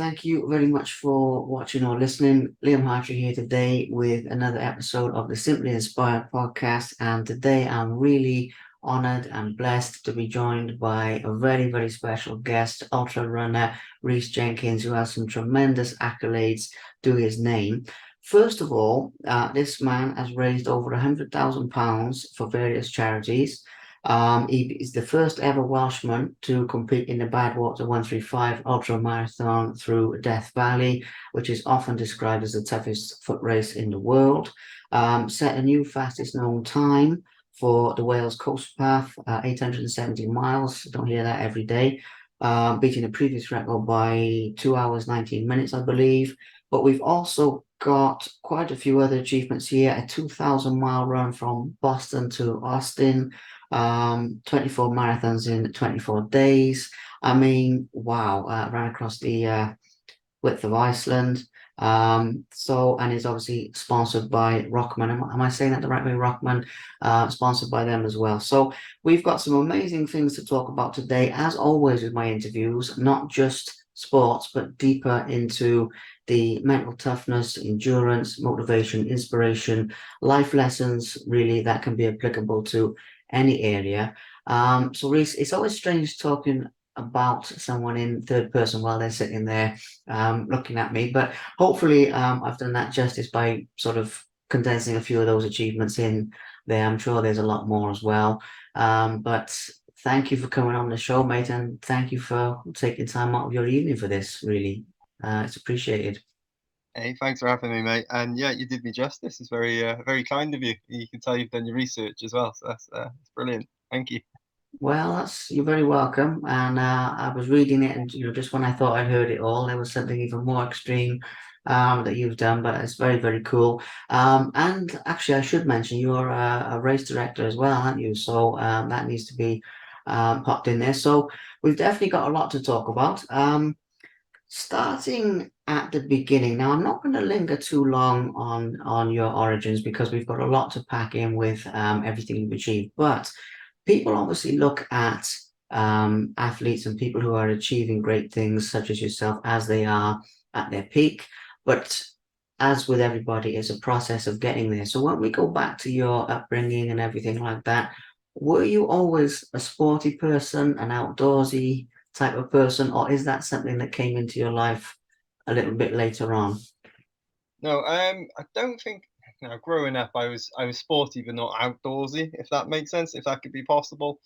thank you very much for watching or listening. Liam Hartree here today with another episode of the Simply Inspired podcast. And today I'm really honored and blessed to be joined by a very special guest, ultra runner Rhys Jenkins, who has some tremendous accolades to his name. First of all, this man has raised over £100,000 for various charities. He is the first ever Welshman to compete in the Badwater 135 ultra marathon through Death Valley, which is often described as the toughest foot race in the world. Set a new fastest known time for the Wales Coast Path, 870 miles. Don't hear that every day. Beating the previous record by 2 hours, 19 minutes, I believe. But we've also got quite a few other achievements here. A 2,000-mile run from Boston to Austin, 24 marathons in 24 days. I mean, wow, ran across the width of Iceland. And is obviously sponsored by Rockman. Am I saying that the right way? Rockman, sponsored by them as well. So we've got some amazing things to talk about today, as always with my interviews, not just sports, but deeper into the mental toughness, endurance, motivation, inspiration, life lessons, really, that can be applicable to any area. So Reese, it's always strange talking about someone in third person while they're sitting there looking at me. But hopefully, I've done that justice by sort of condensing a few of those achievements in there. I'm sure there's a lot more as well. But thank you for coming on the show, mate, and thank you for taking time out of your evening for this. Really, it's appreciated. Hey, thanks for having me, mate. And yeah, you did me justice. It's very kind of you. You can tell you've done your research as well, so that's brilliant. Thank you. Well, that's you're very welcome. And I was reading it, and just when I thought I'd heard it all, there was something even more extreme that you've done. But it's very cool. And actually, I should mention you're a race director as well, aren't you? So that needs to be popped in there. So we've definitely got a lot to talk about. Starting at the beginning. Now, I'm not going to linger too long on your origins because we've got a lot to pack in with everything you've achieved. But people obviously look at athletes and people who are achieving great things, such as yourself, as they are at their peak. But as with everybody, it's a process of getting there. So when we go back to your upbringing and everything like that, were you always a sporty person, an outdoorsy type of person, or is that something that came into your life a little bit later on? No, I don't think. Growing up, I was sporty but not outdoorsy, if that makes sense, if that could be possible.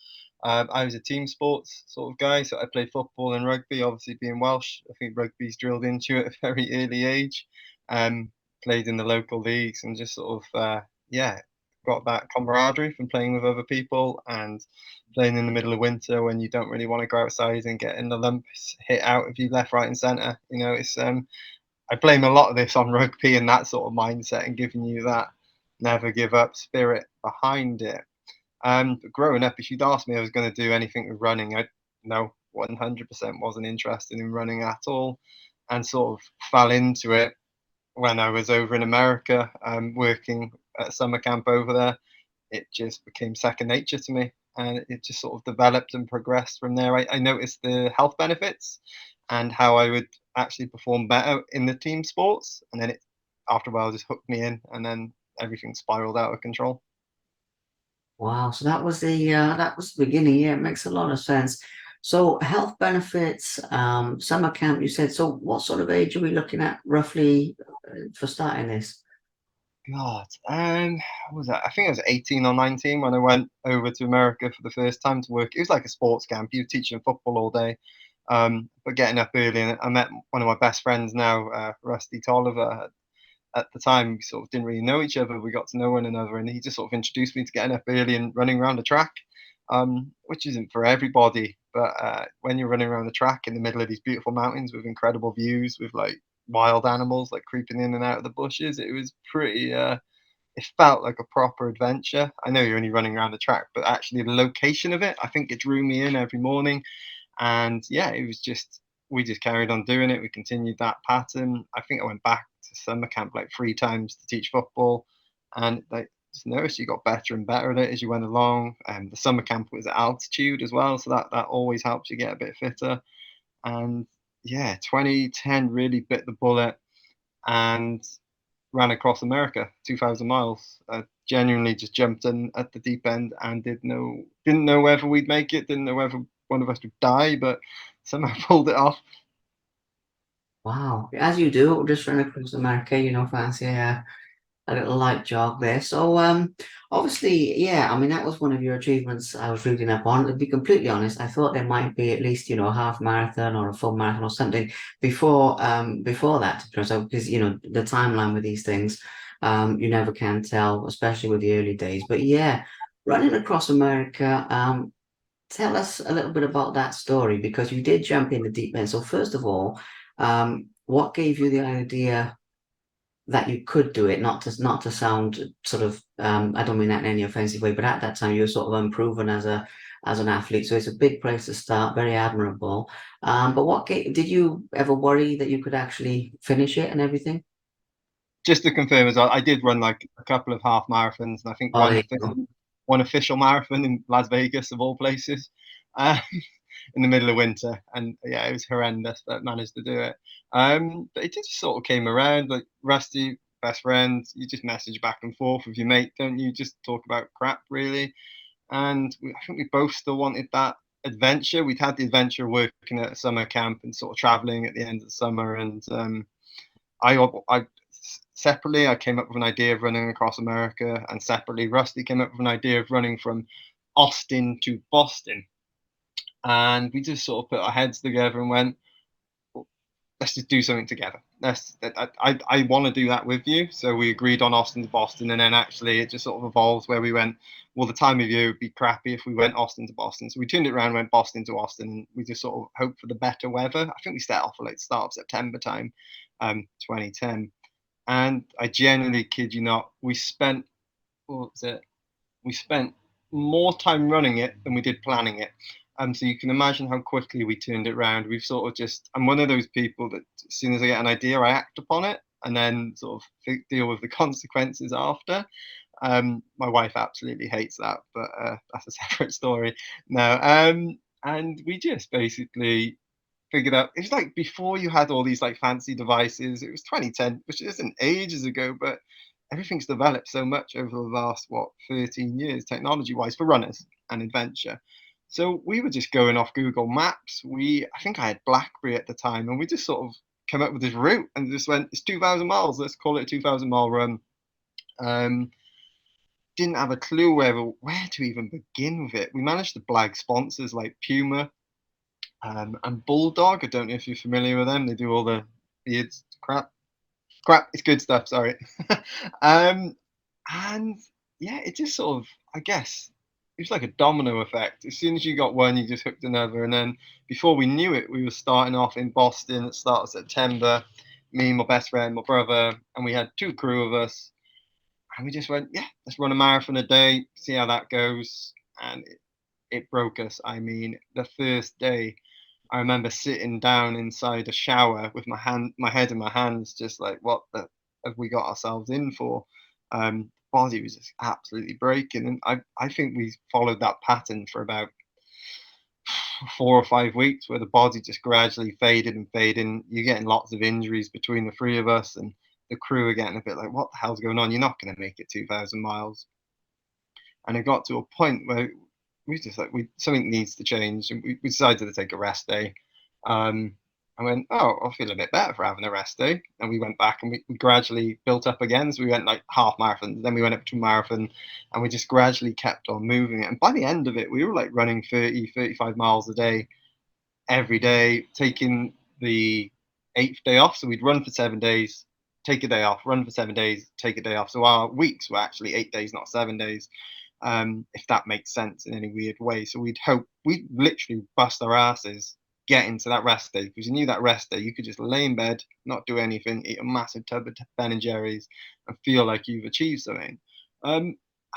I was a team sports sort of guy, so I played football and rugby. Obviously, being Welsh, I think rugby's drilled into it at a very early age. Um, Played in the local leagues and just sort of yeah, got that camaraderie from playing with other people and playing in the middle of winter when you don't really want to go outside and getting the lumps hit out of you left, right, and centre. It's I blame a lot of this on rugby and that sort of mindset and giving you that never give up spirit behind it. But growing up, if you'd asked me I was going to do anything with running, I no 100% wasn't interested in running at all, and sort of fell into it when I was over in America, working at summer camp over there. It just became second nature to me, and it just sort of developed and progressed from there. I noticed the health benefits and how I would actually perform better in the team sports, and then it after a while just hooked me in, and then everything spiraled out of control. Wow, so that was the beginning. Yeah, it makes a lot of sense. So health benefits, summer camp, you said. So what sort of age are we looking at roughly for starting this? God, what was that? I think I was 18 or 19 when I went over to America for the first time to work. It was like a sports camp. You were teaching football all day, but getting up early. And I met one of my best friends now, Rusty Tolliver. At the time, we sort of didn't really know each other. We got to know one another, and he just sort of introduced me to getting up early and running around the track, which isn't for everybody. But when you're running around the track in the middle of these beautiful mountains with incredible views, with like wild animals like creeping in and out of the bushes, it was pretty. It felt like a proper adventure. I know you're only running around the track, but actually the location of it, I think it drew me in every morning. And yeah, it was just we just carried on doing it. We continued that pattern. I think I went back to summer camp like 3 times to teach football, and like just noticed you got better and better at it as you went along. The summer camp was at altitude as well, so that always helps you get a bit fitter. And yeah, 2010 really bit the bullet and ran across America, 2,000 miles. Genuinely just jumped in at the deep end and didn't know whether we'd make it, didn't know whether one of us would die, but somehow pulled it off. Wow, as you do, just run across America, fancy a little light jog there. So, obviously, yeah, I mean, that was one of your achievements I was reading up on. To be completely honest, I thought there might be at least, a half marathon or a full marathon or something before that, because, the timeline with these things, you never can tell, especially with the early days. But yeah, running across America, tell us a little bit about that story because you did jump in the deep end. So first of all, what gave you the idea that you could do it, not to sound sort of I don't mean that in any offensive way, but at that time you were sort of unproven as an athlete. So it's a big place to start, very admirable. But did you ever worry that you could actually finish it and everything? Just to confirm as well, I did run like a couple of half marathons, and I think Oh, there you go. one official marathon in Las Vegas of all places, uh, in the middle of winter. And yeah, it was horrendous, but managed to do it. But it just sort of came around. Like Rusty, best friend, you just message back and forth with your mate, don't you? Just talk about crap, really. And I think we both still wanted that adventure. We'd had the adventure working at a summer camp and sort of traveling at the end of the summer, and I separately I came up with an idea of running across America, and separately Rusty came up with an idea of running from Austin to Boston, and we just sort of put our heads together and went, let's just do something together. I want to do that with you. So we agreed on Austin to Boston, and then actually it just sort of evolved where we went. Well, the time of year would be crappy if we went Austin to Boston, so we turned it around, went Boston to Austin, and we just sort of hoped for the better weather. I think we set off for like start of September time, 2010, and I genuinely kid you not, we spent what was it? We spent more time running it than we did planning it. So you can imagine how quickly we turned it around. We've sort of just, I'm one of those people that as soon as I get an idea, I act upon it and then sort of deal with the consequences after. My wife absolutely hates that, but that's a separate story. No, and we just basically figured out it's like before you had all these like fancy devices. It was 2010, which isn't ages ago, but everything's developed so much over the last 13 years, technology wise, for runners and adventure. So we were just going off Google Maps. I think I had BlackBerry at the time, and we just sort of came up with this route and just went, it's 2,000 miles. Let's call it a 2,000 mile run. Um, didn't have a clue where to even begin with it. We managed to blag sponsors like Puma, and Bulldog. I don't know if you're familiar with them. They do all the beards crap. It's good stuff. Sorry. um, and yeah, it just sort of, I guess, it was like a domino effect. As soon as you got one, you just hooked another, and then before we knew it, we were starting off in Boston at the start of September. Me, my best friend, my brother, and we had two crew of us, and we just went, yeah, let's run a marathon a day, see how that goes, and it broke us. I mean, the first day I remember sitting down inside a shower with my head in my hands, just like, what the have we got ourselves in for? Body was just absolutely breaking, and I think we followed that pattern for about 4 or 5 weeks, where the body just gradually faded and faded. You're getting lots of injuries between the three of us, and the crew are getting a bit like, what the hell's going on? You're not going to make it 2,000 miles. And it got to a point where we just like we something needs to change, and we decided to take a rest day. Um, I went, oh, I feel a bit better for having a rest day, and we went back and we gradually built up again. So we went like half marathon, then we went up to a marathon, and we just gradually kept on moving it. And by the end of it, we were like running 30, 35 miles a day every day, taking the eighth day off. So we'd run for 7 days, take a day off, run for 7 days, take a day off. So our weeks were actually 8 days, not 7 days, if that makes sense in any weird way. So we'd literally bust our asses get into that rest day, because you knew that rest day you could just lay in bed, not do anything, eat a massive tub of Ben and Jerry's, and feel like you've achieved something. I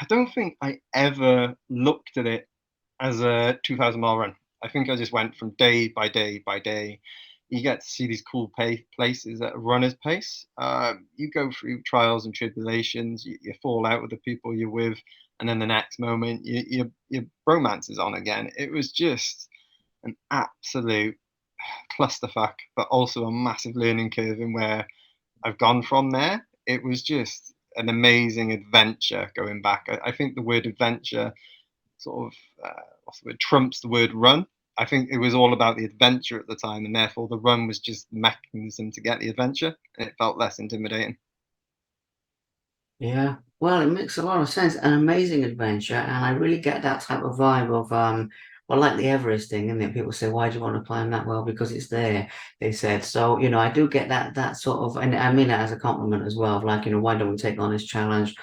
don't think I ever looked at it as a 2,000 mile run. I think I just went from day by day by day. You get to see these cool places at a runner's pace. You go through trials and tribulations. You fall out with the people you're with, and then the next moment, your bromance is on again. It was just an absolute. clusterfuck, but also a massive learning curve in where I've gone from there. It was just an amazing adventure going back. I think the word adventure sort of what's the word, trumps the word run. I think it was all about the adventure at the time, and therefore the run was just the mechanism to get the adventure, and it felt less intimidating. Yeah, well, it makes a lot of sense. An amazing adventure, and I really get that type of vibe of well, like the Everest thing, and then people say, "Why do you want to climb that?" Well, because it's there. They said so. I do get that sort of, and I mean that as a compliment as well. Of like, why don't we take on this challenge?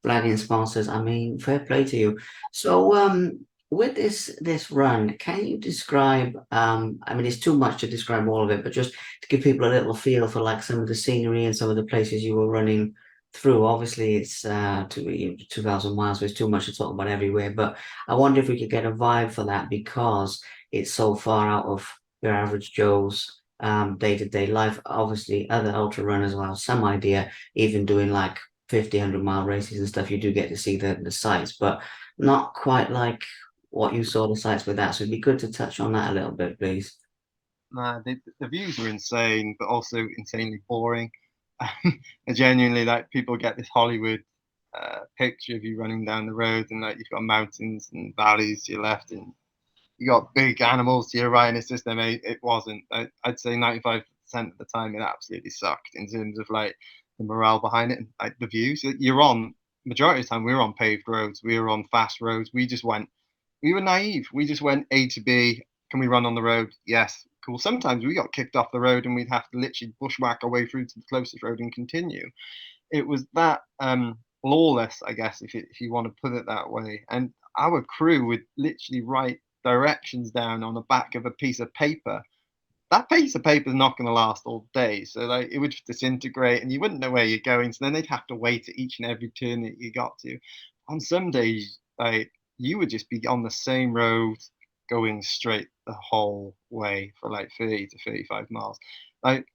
Flagging sponsors. I mean, fair play to you. So, with this run, can you describe? I mean, it's too much to describe all of it, but just to give people a little feel for like some of the scenery and some of the places you were running through. Obviously, it's 2,000 miles, so it's too much to talk about everywhere. But I wonder if we could get a vibe for that because it's so far out of your average Joe's day-to-day life. Obviously, other ultra runners will have some idea, even doing like 50, 100-mile races and stuff. You do get to see the sights, but not quite like what you saw the sights with that. So it'd be good to touch on that a little bit, please. Nah, the views were insane, but also insanely boring. I genuinely like people get this Hollywood picture of you running down the road, and like you've got mountains and valleys to your left, and you got big animals to your right, and it's just amazing. It wasn't. I'd say 95% of the time it absolutely sucked in terms of like the morale behind it and like the views. You're on majority of the time we were on paved roads, we were on fast roads. We were naive. We just went A to B. Can we run on the road? Yes. Cool. Sometimes we got kicked off the road and we'd have to literally bushwhack our way through to the closest road and continue. It was that lawless, I guess, if you want to put it that way. And our crew would literally write directions down on the back of a piece of paper. That piece of paper is not going to last all day, so like it would disintegrate, and you wouldn't know where you're going. So then they'd have to wait at each and every turn that you got to. On some days, like you would just be on the same road going straight the whole way for like 30 to 35 miles. Like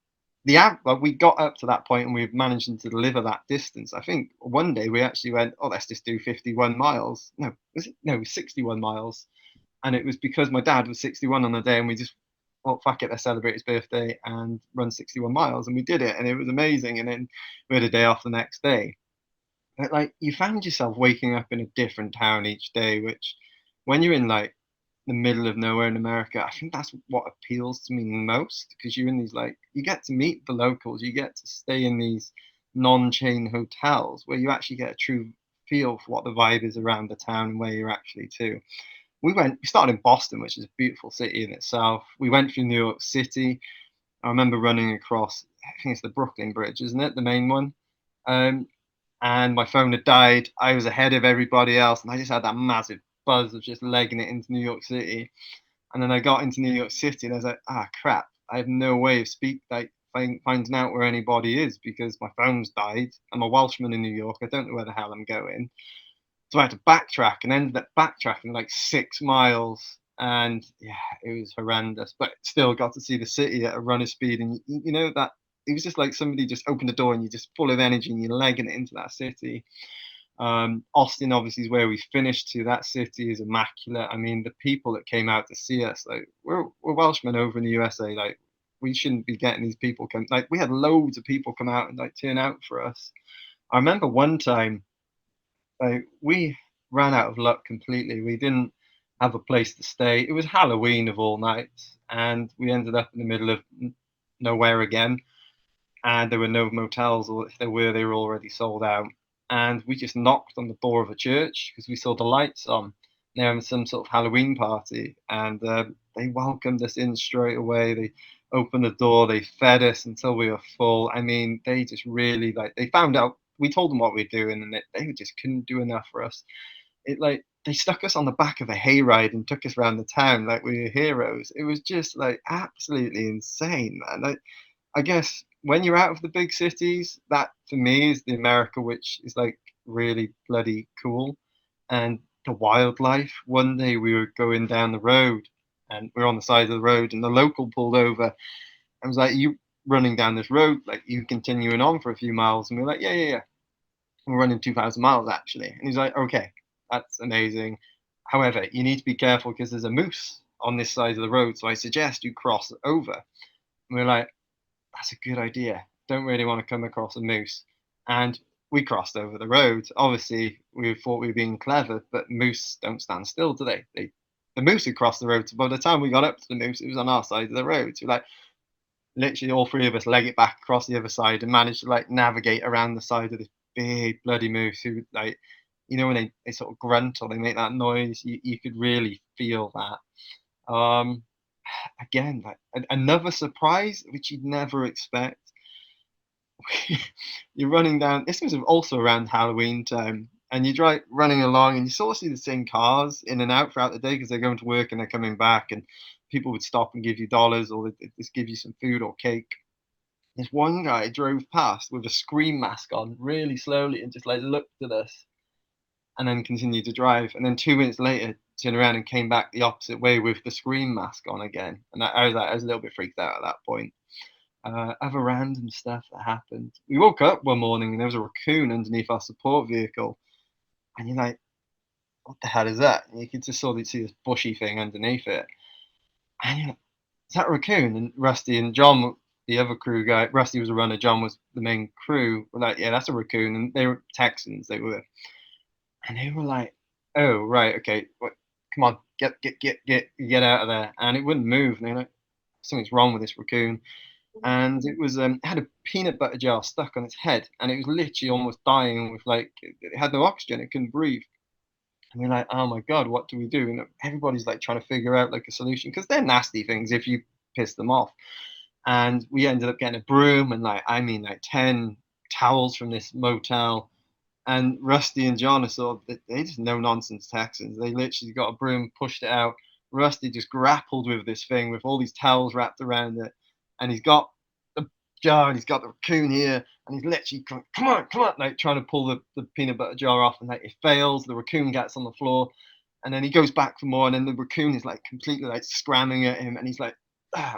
like we got up to that point and we've managed to deliver that distance. I think one day we actually went, oh, let's just do 51 miles. No, was it? No, 61 miles. And it was because my dad was 61 on the day, and we just, well, fuck it, let's celebrate his birthday and run 61 miles. And we did it, and it was amazing. And then we had a day off the next day. But like you found yourself waking up in a different town each day, which when you're in like the middle of nowhere in America, I think that's what appeals to me most because you're in these like you get to meet the locals, you get to stay in these non-chain hotels where you actually get a true feel for what the vibe is around the town and where you're actually to. We started in Boston, which is a beautiful city in itself. We went through New York City. I remember running across, I think it's the Brooklyn Bridge, isn't it? The main one. Um, and my phone had died. I was ahead of everybody else, and I just had that massive buzz of just legging it into New York City. And then I got into New York City, and I was like, ah, crap! I have no way of finding out where anybody is because my phone's died. I'm a Welshman in New York. I don't know where the hell I'm going. So I had to backtrack and ended up backtracking like 6 miles. And yeah, it was horrendous, but still got to see the city at a runner speed. And you know that it was just like somebody just opened the door and you're just full of energy and you're legging it into that city. Austin obviously is where we finished to. That city is immaculate. I mean, the people that came out to see us, like we're Welshmen over in the USA. Like we shouldn't be getting these people come. Like we had loads of people come out and like turn out for us. I remember one time so we ran out of luck completely. We didn't have a place to stay. It was Halloween of all nights, and we ended up in the middle of nowhere again. And there were no motels, or if there were, they were already sold out. And we just knocked on the door of a church because we saw the lights on. They were having some sort of Halloween party, and they welcomed us in straight away. They opened the door, they fed us until we were full. I mean, they just really like they found out. We told them what we were doing, and they just couldn't do enough for us. It like they stuck us on the back of a hayride and took us around the town like we were heroes. It was just like absolutely insane, man. I guess when you're out of the big cities, that for me is the America which is like really bloody cool. And the wildlife. One day we were going down the road and we are on the side of the road and the local pulled over and was like, you running down this road, like you continuing on for a few miles. And we are like, yeah. We're running 2,000 miles actually. And he's like, okay, that's amazing. However, you need to be careful because there's a moose on this side of the road, so I suggest you cross over." And we're like, "That's a good idea. Don't really want to come across a moose." And we crossed over the road. Obviously, we thought we were being clever, but moose don't stand still, do they? The moose had crossed the road. So by the time we got up to the moose, it was on our side of the road. So like literally all three of us leg it back across the other side and managed to like navigate around the side of this big bloody moose who like when they sort of grunt or they make that noise, you could really feel that. Again, like another surprise which you'd never expect. You're running down. This was also around Halloween time, and you're running along, and you sort of see the same cars in and out throughout the day because they're going to work and they're coming back, and people would stop and give you dollars or they'd just give you some food or cake. This one guy drove past with a scream mask on really slowly and just like looked at us and then continued to drive. And then 2 minutes later, turned around and came back the opposite way with the scream mask on again. And I was a little bit freaked out at that point. Other random stuff that happened. We woke up one morning and there was a raccoon underneath our support vehicle. And you're like, what the hell is that? And you could just sort of see this bushy thing underneath it. And you're like, is that a raccoon? And Rusty and John, the other crew guy, Rusty was a runner, John was the main crew, were like, yeah, that's a raccoon. And they were Texans, they were. And they were like, oh, right, okay, what, come on, get out of there. And it wouldn't move. And they're like, something's wrong with this raccoon. And it was it had a peanut butter jar stuck on its head, and it was literally almost dying with like it had no oxygen, it couldn't breathe. And we're like, oh my god, what do we do? And everybody's like trying to figure out like a solution because they're nasty things if you piss them off. And we ended up getting a broom and like 10 towels from this motel. And Rusty and John are sort of they just no nonsense Texans. They literally got a broom, pushed it out. Rusty just grappled with this thing with all these towels wrapped around it, and he's got the jar and he's got the raccoon here, and he's literally going, come on, like trying to pull the peanut butter jar off, and like it fails. The raccoon gets on the floor, and then he goes back for more, and then the raccoon is like completely like scramming at him, and he's like,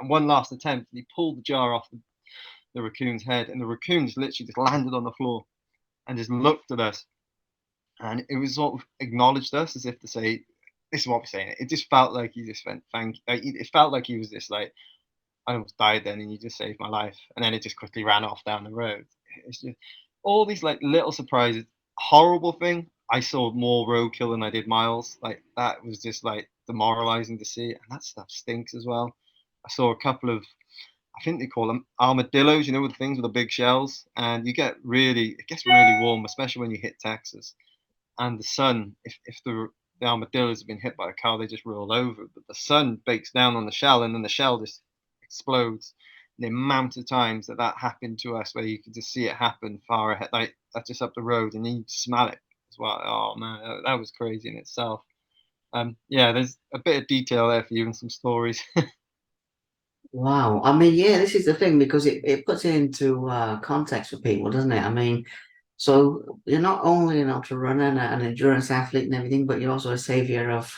one last attempt, and he pulled the jar off the raccoon's head, and the raccoon just literally just landed on the floor and just looked at us, and it was sort of acknowledged us as if to say, "This is what we're saying." It just felt like he just went, "Thank." It felt like he was just like, "I almost died then, and you just saved my life," and then it just quickly ran off down the road. It's just all these like little surprises. Horrible thing. I saw more roadkill than I did miles. Like that was just like demoralizing to see, and that stuff stinks as well. I saw a couple of I think they call them armadillos, with the things with the big shells. And it gets really warm, especially when you hit Texas. And the sun, if the armadillos have been hit by a car, they just roll over. But the sun bakes down on the shell, and then the shell just explodes. And the amount of times that happened to us, where you could just see it happen far ahead, like that's just up the road, and you smell it as well. Oh man, that was crazy in itself. Yeah, there's a bit of detail there for you and some stories. Wow. I mean, yeah, this is the thing because it puts it into context for people, doesn't it? I mean, so you're not only an ultra runner and an endurance athlete and everything, but you're also a savior of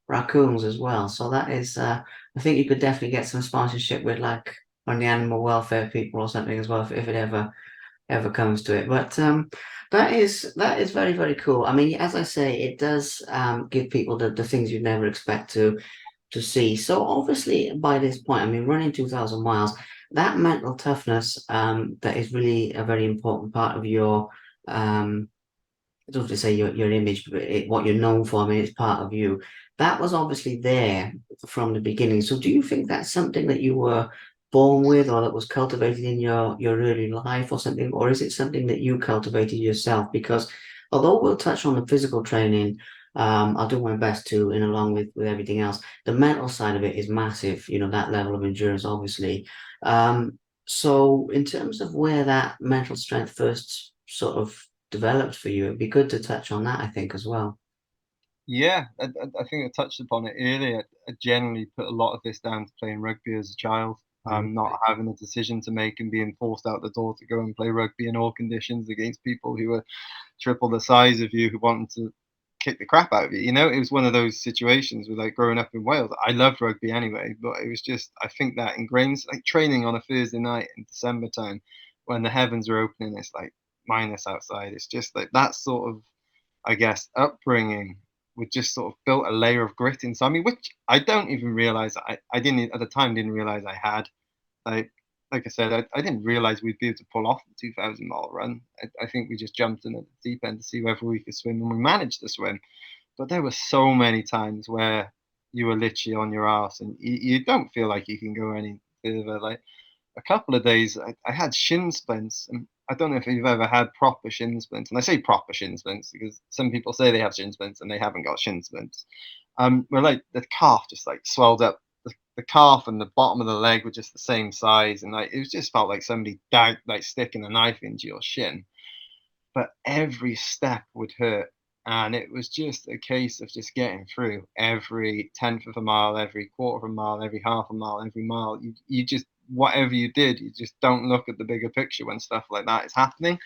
raccoons as well. So that is, I think you could definitely get some sponsorship with like on the animal welfare people or something as well if it ever comes to it. But that is very, very cool. I mean, as I say, it does give people the things you'd never expect to see. So obviously by this point, I mean, running 2,000 miles, that mental toughness that is really a very important part of your um I don't want to say your image, but what you're known for. I mean, it's part of you. That was obviously there from the beginning. So do you think that's something that you were born with or that was cultivated in your early life or something? Or is it something that you cultivated yourself? Because although we'll touch on the physical training, I'll do my best to, in along with everything else. The mental side of it is massive, that level of endurance, obviously. So in terms of where that mental strength first sort of developed for you. It'd be good to touch on that, I think, as well. Yeah, I think I touched upon it earlier. I generally put a lot of this down to playing rugby as a child, Mm. not having a decision to make and being forced out the door to go and play rugby in all conditions against people who were triple the size of you, who wanted to kick the crap out of you. It was one of those situations with like growing up in Wales. I loved rugby anyway, but it was just I think that ingrains like training on a Thursday night in December time when the heavens are opening. It's like minus outside. It's just like that sort of I guess upbringing would just sort of built a layer of grit inside me, which I don't even realize I didn't at the time didn't realize I had. Like like I said, I didn't realize we'd be able to pull off the 2,000 mile run. I think we just jumped in at the deep end to see whether we could swim, and we managed to swim. But there were so many times where you were literally on your ass, and you don't feel like you can go any further. Like a couple of days, I had shin splints, and I don't know if you've ever had proper shin splints. And I say proper shin splints because some people say they have shin splints and they haven't got shin splints. Where like the calf just like swelled up. The calf and the bottom of the leg were just the same size, and like it was just felt like somebody died, like sticking a knife into your shin. But every step would hurt, and it was just a case of just getting through every tenth of a mile, every quarter of a mile, every half a mile, every mile. You just whatever you did, you just don't look at the bigger picture when stuff like that is happening.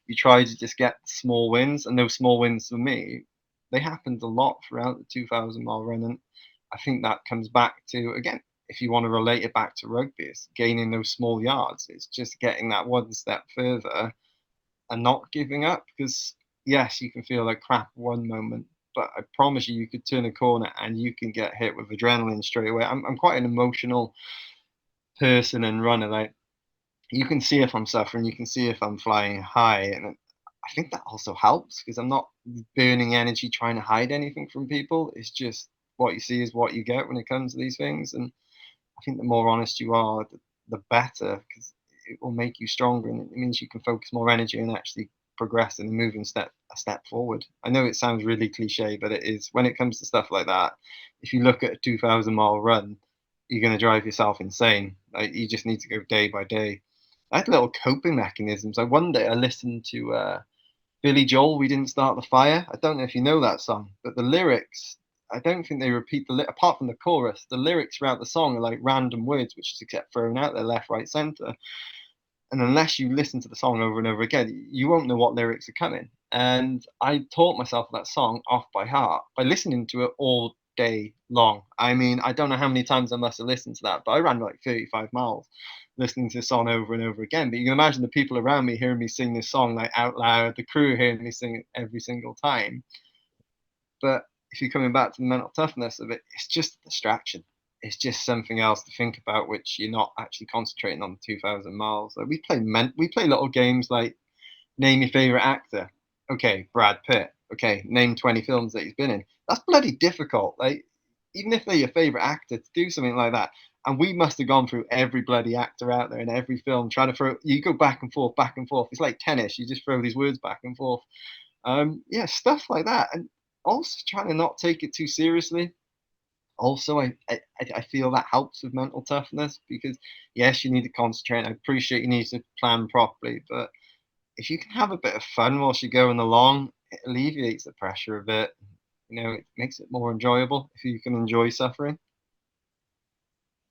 You try to just get small wins, and those small wins for me, they happened a lot throughout the 2,000 mile run, and I think that comes back to again. If you want to relate it back to rugby, it's gaining those small yards. It's just getting that one step further and not giving up, because yes, you can feel like crap one moment, but I promise you, you could turn a corner and you can get hit with adrenaline straight away. I'm quite an emotional person and runner. Like you can see if I'm suffering, you can see if I'm flying high, and I think that also helps because I'm not burning energy trying to hide anything from people. It's just what you see is what you get when it comes to these things, and I think the more honest you are, the better, because it will make you stronger, and it means you can focus more energy and actually progress and move and step a step forward. I know it sounds really cliche, but it is when it comes to stuff like that. If you look at a 2,000 mile run, you're going to drive yourself insane. Like you just need to go day by day. I had little coping mechanisms. Like one day I listened to Billy Joel, "We Didn't Start the Fire." I don't know if you know that song, but the lyrics, I don't think they repeat apart from the chorus, the lyrics throughout the song are like random words which just get thrown out there left, right, center. And unless you listen to the song over and over again, you won't know what lyrics are coming. And I taught myself that song off by heart by listening to it all day long. I mean, I don't know how many times I must have listened to that, but I ran like 35 miles listening to this song over and over again. But you can imagine the people around me hearing me sing this song like out loud, the crew hearing me sing it every single time. But if you're coming back to the mental toughness of it, it's just a distraction. It's just something else to think about, which you're not actually concentrating on the 2,000 miles. Like we play little games like name your favorite actor. Okay, Brad Pitt. Okay, name 20 films that he's been in. That's bloody difficult. Like even if they're your favorite actor, to do something like that. And we must have gone through every bloody actor out there in every film, trying to throw. You go back and forth, back and forth. It's like tennis. You just throw these words back and forth. Yeah, stuff like that, and also trying to not take it too seriously. Also, I feel that helps with mental toughness because yes, you need to concentrate. I appreciate you need to plan properly, but if you can have a bit of fun whilst you're going along, it alleviates the pressure a bit. You know, it makes it more enjoyable if you can enjoy suffering.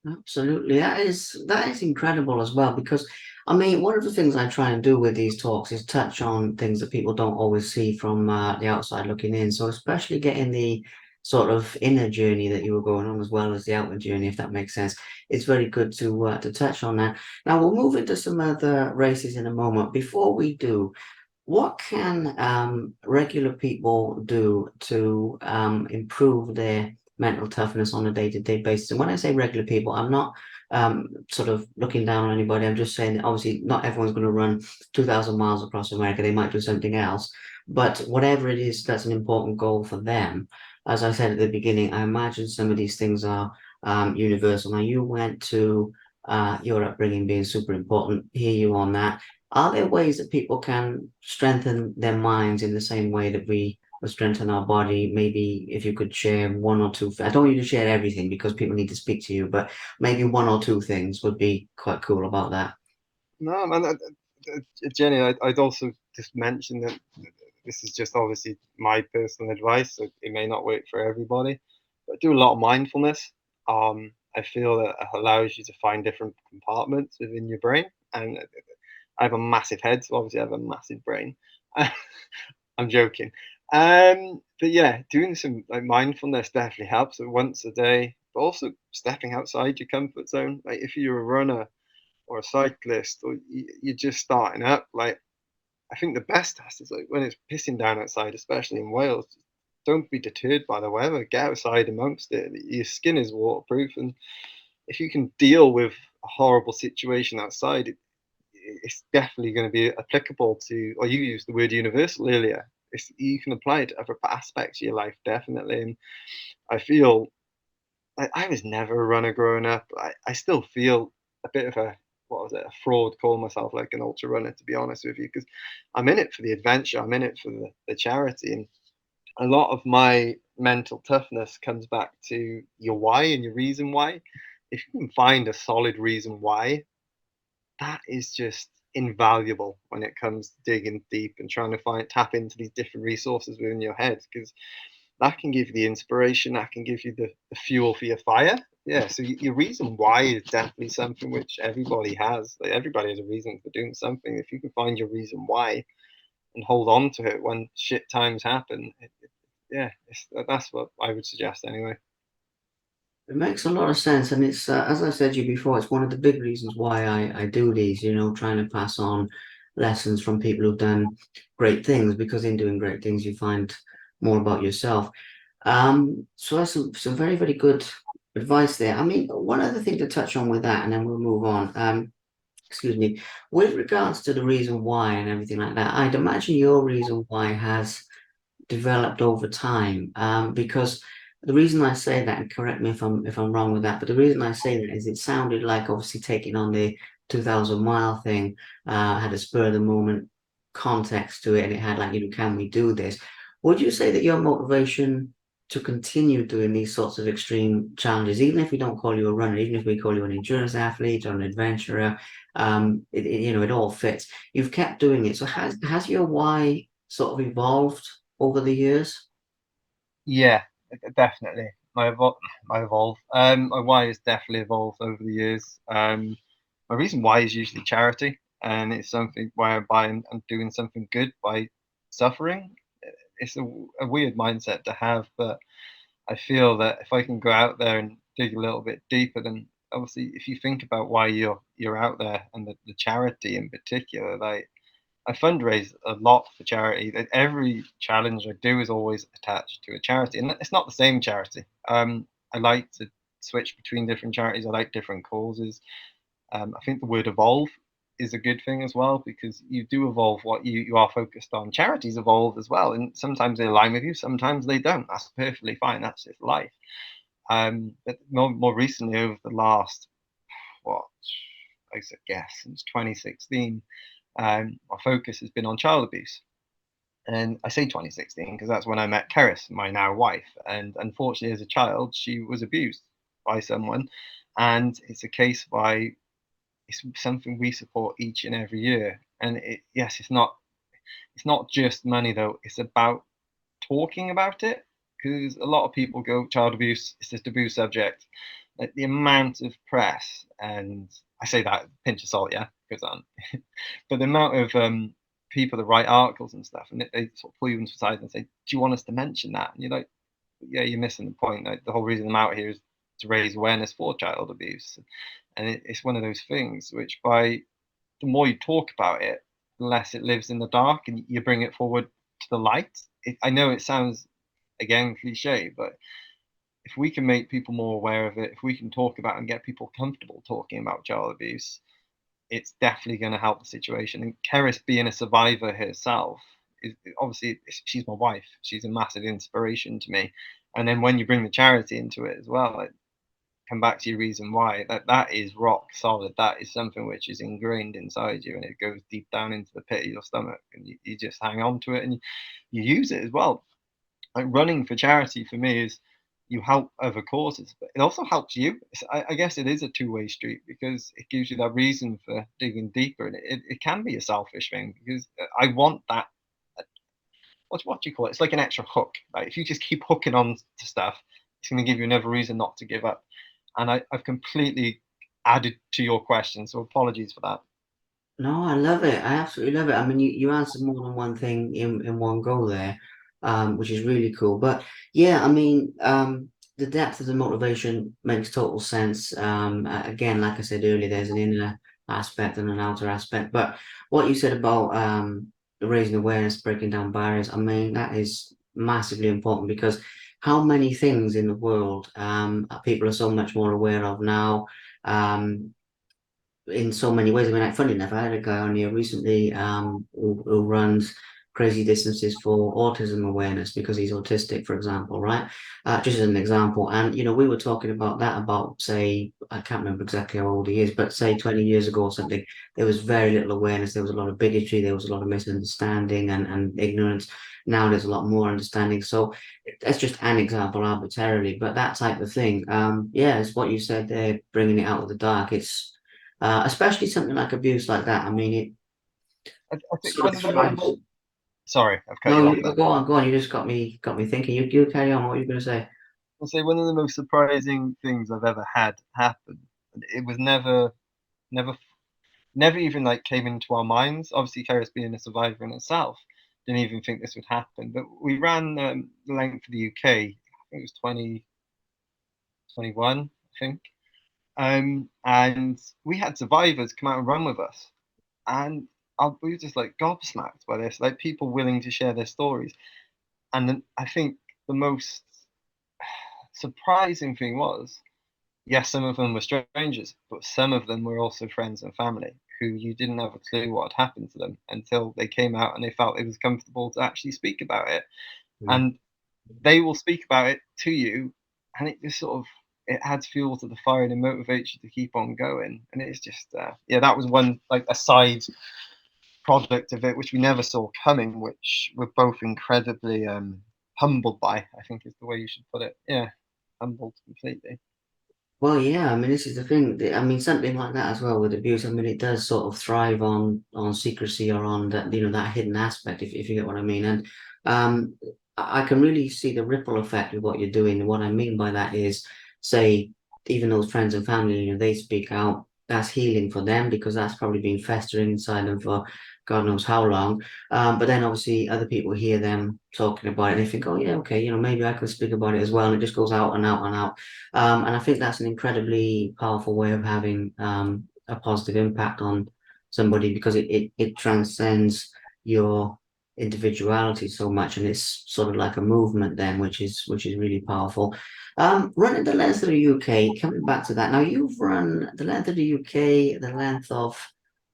Absolutely. That is incredible as well because I mean one of the things I try and do with these talks is touch on things that people don't always see from the outside looking in. So especially getting the sort of inner journey that you were going on as well as the outward journey, if that makes sense. It's very good to touch on that. Now we'll move into some other races in a moment. Before we do, what can regular people do to improve their mental toughness on a day-to-day basis? And when I say regular people, I'm not sort of looking down on anybody. I'm just saying that obviously not everyone's going to run 2,000 miles across America. They might do something else. But whatever it is, that's an important goal for them. As I said at the beginning, I imagine some of these things are universal. Now, you went to your upbringing being super important. Hear you on that. Are there ways that people can strengthen their minds in the same way that we would strengthen our body? Maybe if you could share one or two, I don't want you to share everything because people need to speak to you, but maybe one or two things would be quite cool about that. No, man, Jenny, I'd also just mention that this is just obviously my personal advice. So it may not work for everybody, but do a lot of mindfulness. I feel that it allows you to find different compartments within your brain, and I have a massive head, so obviously I have a massive brain. I'm joking. But yeah, doing some like mindfulness definitely helps. Once a day, but also stepping outside your comfort zone. Like if you're a runner or a cyclist or you're just starting up, like I think the best test is like when it's pissing down outside, especially in Wales. don't be deterred by the weather. Get outside amongst it. Your skin is waterproof, and if you can deal with a horrible situation outside, it's definitely going to be applicable to. Or you used the word universal earlier. You can apply it to other aspects of your life, definitely. And I feel I was never a runner growing up. I still feel a bit of a what was it, a fraud calling myself like an ultra runner, to be honest with you, because I'm in it for the adventure, I'm in it for the charity. And a lot of my mental toughness comes back to your why and your reason why. If you can find a solid reason why, that is just invaluable when it comes to digging deep and trying to find tap into these different resources within your head, because that can give you the inspiration, that can give you the fuel for your fire. Yeah, so your reason why is definitely something which everybody has. Like, everybody has a reason for doing something. If you can find your reason why and hold on to it when shit times happen, yeah, that's what I would suggest anyway. It makes a lot of sense, and it's as I said to you before, it's one of the big reasons why I do these. Trying to pass on lessons from people who've done great things, because in doing great things, you find more about yourself. So that's some very, very good advice there. I mean, one other thing to touch on with that, and then we'll move on. Excuse me, with regards to the reason why and everything like that, I'd imagine your reason why has developed over time. Because the reason I say that, and correct me if I'm wrong with that, but the reason I say that is it sounded like obviously taking on the 2,000 mile thing had a spur of the moment context to it, and it had like, can we do this? Would you say that your motivation to continue doing these sorts of extreme challenges, even if we don't call you a runner, even if we call you an endurance athlete or an adventurer, it all fits. You've kept doing it. So has your why sort of evolved over the years? Yeah, definitely. My evolve. My why has definitely evolved over the years. My reason why is usually charity, and it's something whereby I'm doing something good by suffering. It's a weird mindset to have, but I feel that if I can go out there and dig a little bit deeper, then obviously if you think about why you're out there, and the charity in particular, like I fundraise a lot for charity. That every challenge I do is always attached to a charity, and it's not the same charity. I like to switch between different charities. I like different causes. I think the word evolve is a good thing as well, because you do evolve what you are focused on. Charities evolve as well, and sometimes they align with you, sometimes they don't. That's perfectly fine. That's just life. But more recently, over the last what I guess since 2016, my focus has been on child abuse. And I say 2016 because that's when I met Keris, my now wife. And unfortunately, as a child, she was abused by someone. And it's a case by it's something we support each and every year. And yes, it's not just money though. It's about talking about it, because a lot of people go child abuse, it's a taboo subject. Like the amount of press, and I say that pinch of salt, yeah, because but the amount of people that write articles and stuff, and they sort of pull you into side and say, "Do you want us to mention that?" And you're like, "Yeah, you're missing the point. Like, the whole reason I'm out here is to raise awareness for child abuse." And it's one of those things which, by the more you talk about it, the less it lives in the dark, and you bring it forward to the light. I know it sounds again cliche, but if we can make people more aware of it, if we can talk about and get people comfortable talking about child abuse, it's definitely going to help the situation. And Keris, being a survivor herself, is obviously she's my wife. She's a massive inspiration to me. And then when you bring the charity into it as well, like, come back to your reason why, that is rock solid. That is something which is ingrained inside you, and it goes deep down into the pit of your stomach, and you just hang on to it, and you use it as well. Like, running for charity for me is, you help other causes, but it also helps you. I guess it is a two-way street, because it gives you that reason for digging deeper, and it can be a selfish thing, because I want that. What do you call it? It's like an extra hook. Right? If you just keep hooking on to stuff, it's going to give you another reason not to give up. And I've completely added to your question, so apologies for that. No, I love it. I absolutely love it. I mean, you answered more than one thing in one go there, which is really cool. But yeah, I mean, the depth of the motivation makes total sense. Again, like I said earlier, there's an inner aspect and an outer aspect. But what you said about raising awareness, breaking down barriers, I mean, that is massively important because how many things in the world people are so much more aware of now. Um, in so many ways. I mean, like, funny enough, I had a guy on here recently who runs crazy distances for autism awareness because he's autistic, for example, right? Just as an example. And, we were talking about that about, say, I can't remember exactly how old he is, but say 20 years ago or something, there was very little awareness. There was a lot of bigotry. There was a lot of misunderstanding and ignorance. Now there's a lot more understanding. So that's just an example arbitrarily, but that type of thing. Yeah, it's what you said there, bringing it out of the dark. It's especially something like abuse like that. I mean, it I think sort one of of the most. thrives. Sorry, I've cut No, you off there. go on, go on. You just got me thinking. You carry on. What are you going to say? I'll say one of the most surprising things I've ever had happen. And it was never, never even like came into our minds. Obviously, Karis being a survivor in itself, didn't even think this would happen. But we ran the length for the UK. I think it was 2021, I think. And we had survivors come out and run with us, and we were just like gobsmacked by this, like people willing to share their stories. And then I think the most surprising thing was, yes, some of them were strangers, but some of them were also friends and family who you didn't have a clue what had happened to them until they came out and they felt it was comfortable to actually speak about it. Mm. And they will speak about it to you, and it just sort of it adds fuel to the fire and it motivates you to keep on going. And it's just yeah, that was one like a side product of it which we never saw coming, which we're both incredibly humbled by. I think is the way you should put it. Yeah, humbled completely. Well, yeah, I mean, this is the thing. I mean, something like that as well with abuse. I mean, it does sort of thrive on secrecy or on that, that hidden aspect, if you get what I mean. And um, I can really see the ripple effect of what you're doing. And what I mean by that is, say, even those friends and family, they speak out. That's healing for them because that's probably been festering inside them for God knows how long. But then obviously other people hear them talking about it and they think, oh yeah, okay, maybe I could speak about it as well. And it just goes out and out and out. And I think that's an incredibly powerful way of having a positive impact on somebody because it transcends your individuality so much, and it's sort of like a movement then, which is really powerful. Running the length of the UK, coming back to that. Now you've run the length of the UK, the length of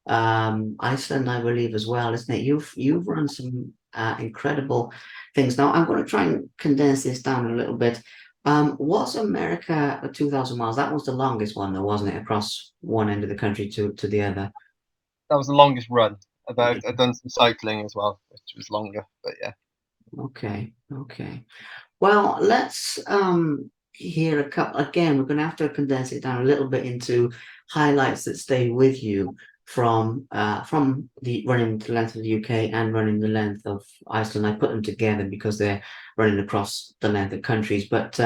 Iceland, I believe, as well, isn't it? You've run some incredible things. Now I'm going to try and condense this down a little bit. Was America 2,000 miles? That was the longest one, though, wasn't it? Across one end of the country to the other. That was the longest run. Yeah. I've done some cycling as well, which was longer, but yeah. Okay. Okay. Well, let's hear a couple again. We're going to have to condense it down a little bit into highlights that stay with you from the running the length of the UK and running the length of Iceland. I put them together because they're running across the length of countries. But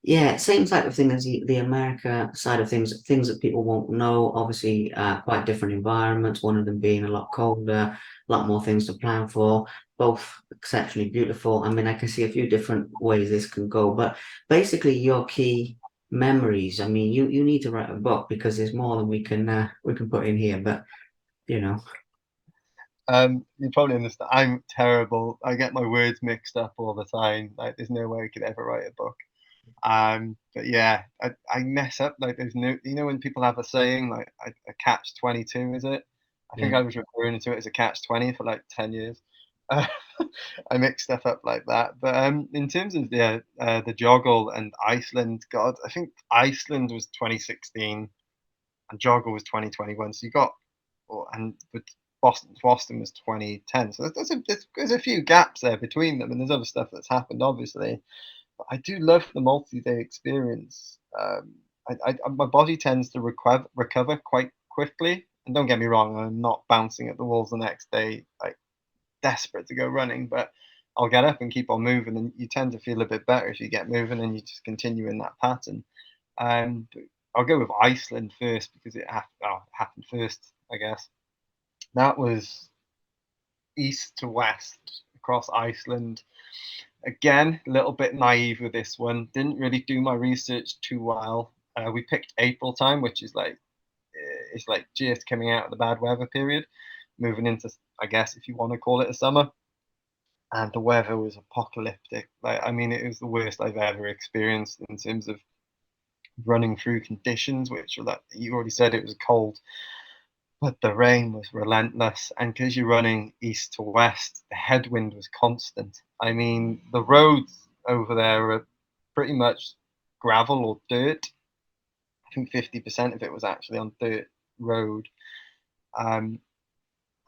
yeah, same type of thing as the America side of things that people won't know. Obviously, quite different environments. One of them being a lot colder, a lot more things to plan for. Both exceptionally beautiful. I mean, I can see a few different ways this can go, but basically, your key memories. I mean, you need to write a book because there's more than we can put in here. But you know, You probably understand. I'm terrible. I get my words mixed up all the time. Like, there's no way I could ever write a book. But yeah, I mess up. Like, there's no, when people have a saying like a catch 22, is it? I think yeah. I was referring to it as a catch 20 for like 10 years. Uh, I mix stuff up like that. But in terms of the joggle and Iceland, God, I think Iceland was 2016 and joggle was 2021. So you got, and with Boston was 2010. So there's a few gaps there between them, and there's other stuff that's happened, obviously. But I do love the multi-day experience. My body tends to recover quite quickly. And don't get me wrong, I'm not bouncing at the walls the next day, like desperate to go running, but I'll get up and keep on moving, and you tend to feel a bit better if you get moving and you just continue in that pattern. But I'll go with Iceland first because happened first, I guess. That was east to west across Iceland. Again, a little bit naive with this one. Didn't really do my research too well. We picked April time, which is like it's like just coming out of the bad weather period, moving into, I guess, if you want to call it a summer. and the weather was apocalyptic. Like, I mean, it was the worst I've ever experienced in terms of running through conditions, which were that you already said it was cold, but the rain was relentless. And because you're running east to west, the headwind was constant. I mean, the roads over there are pretty much gravel or dirt. I think 50% of it was actually on dirt road. Um,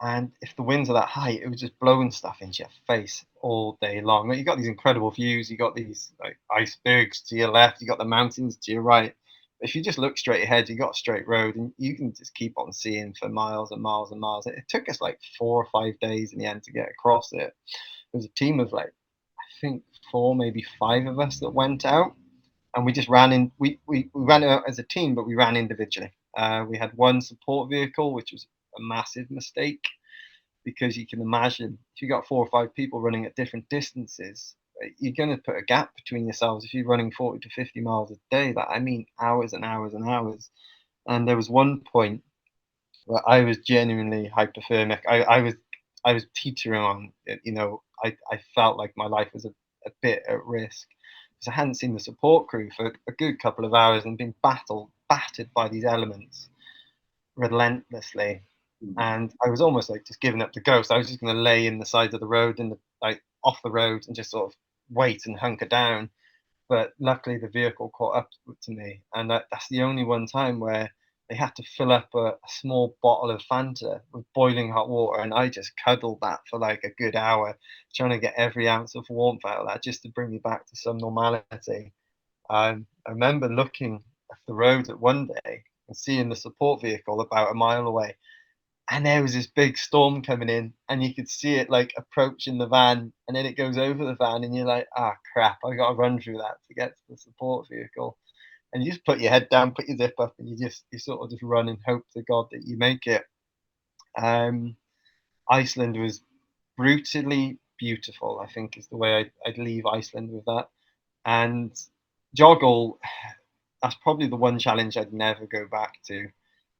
and if the winds are that high, it was just blowing stuff into your face all day long. Like, you got these incredible views, you got these like icebergs to your left, you got the mountains to your right. If you just look straight ahead, you got a straight road, and you can just keep on seeing for miles and miles and miles. It took us like 4 or 5 days in the end to get across it. There was a team of like, I think, four, maybe five of us that went out, and we just ran in. We ran out as a team, but we ran individually. We had one support vehicle, which was a massive mistake, because you can imagine if you got 4 or 5 people running at different distances, you're going to put a gap between yourselves. If you're running 40 to 50 miles a day, that, I mean, hours and hours and hours. And there was one point where I was genuinely hypothermic. I was teetering on it. I felt like my life was a bit at risk because I hadn't seen the support crew for a good couple of hours and been battered by these elements relentlessly. And I was almost like just giving up the ghost. I was just going to lay in the side of the road and like off the road and just sort of wait and hunker down. But luckily, the vehicle caught up to me, and that's the only one time where they had to fill up a small bottle of Fanta with boiling hot water, and I just cuddled that for like a good hour, trying to get every ounce of warmth out of that just to bring me back to some normality. I remember looking at the road at one day and seeing the support vehicle about a mile away, and there was this big storm coming in, and you could see it like approaching the van, and then it goes over the van, and you're like, ah, crap, I got to run through that to get to the support vehicle. And you just put your head down, put your zip up, and you sort of just run and hope to God that you make it. um Iceland was brutally beautiful, I think, is the way I'd leave Iceland with that. And joggle, that's probably the one challenge I'd never go back to.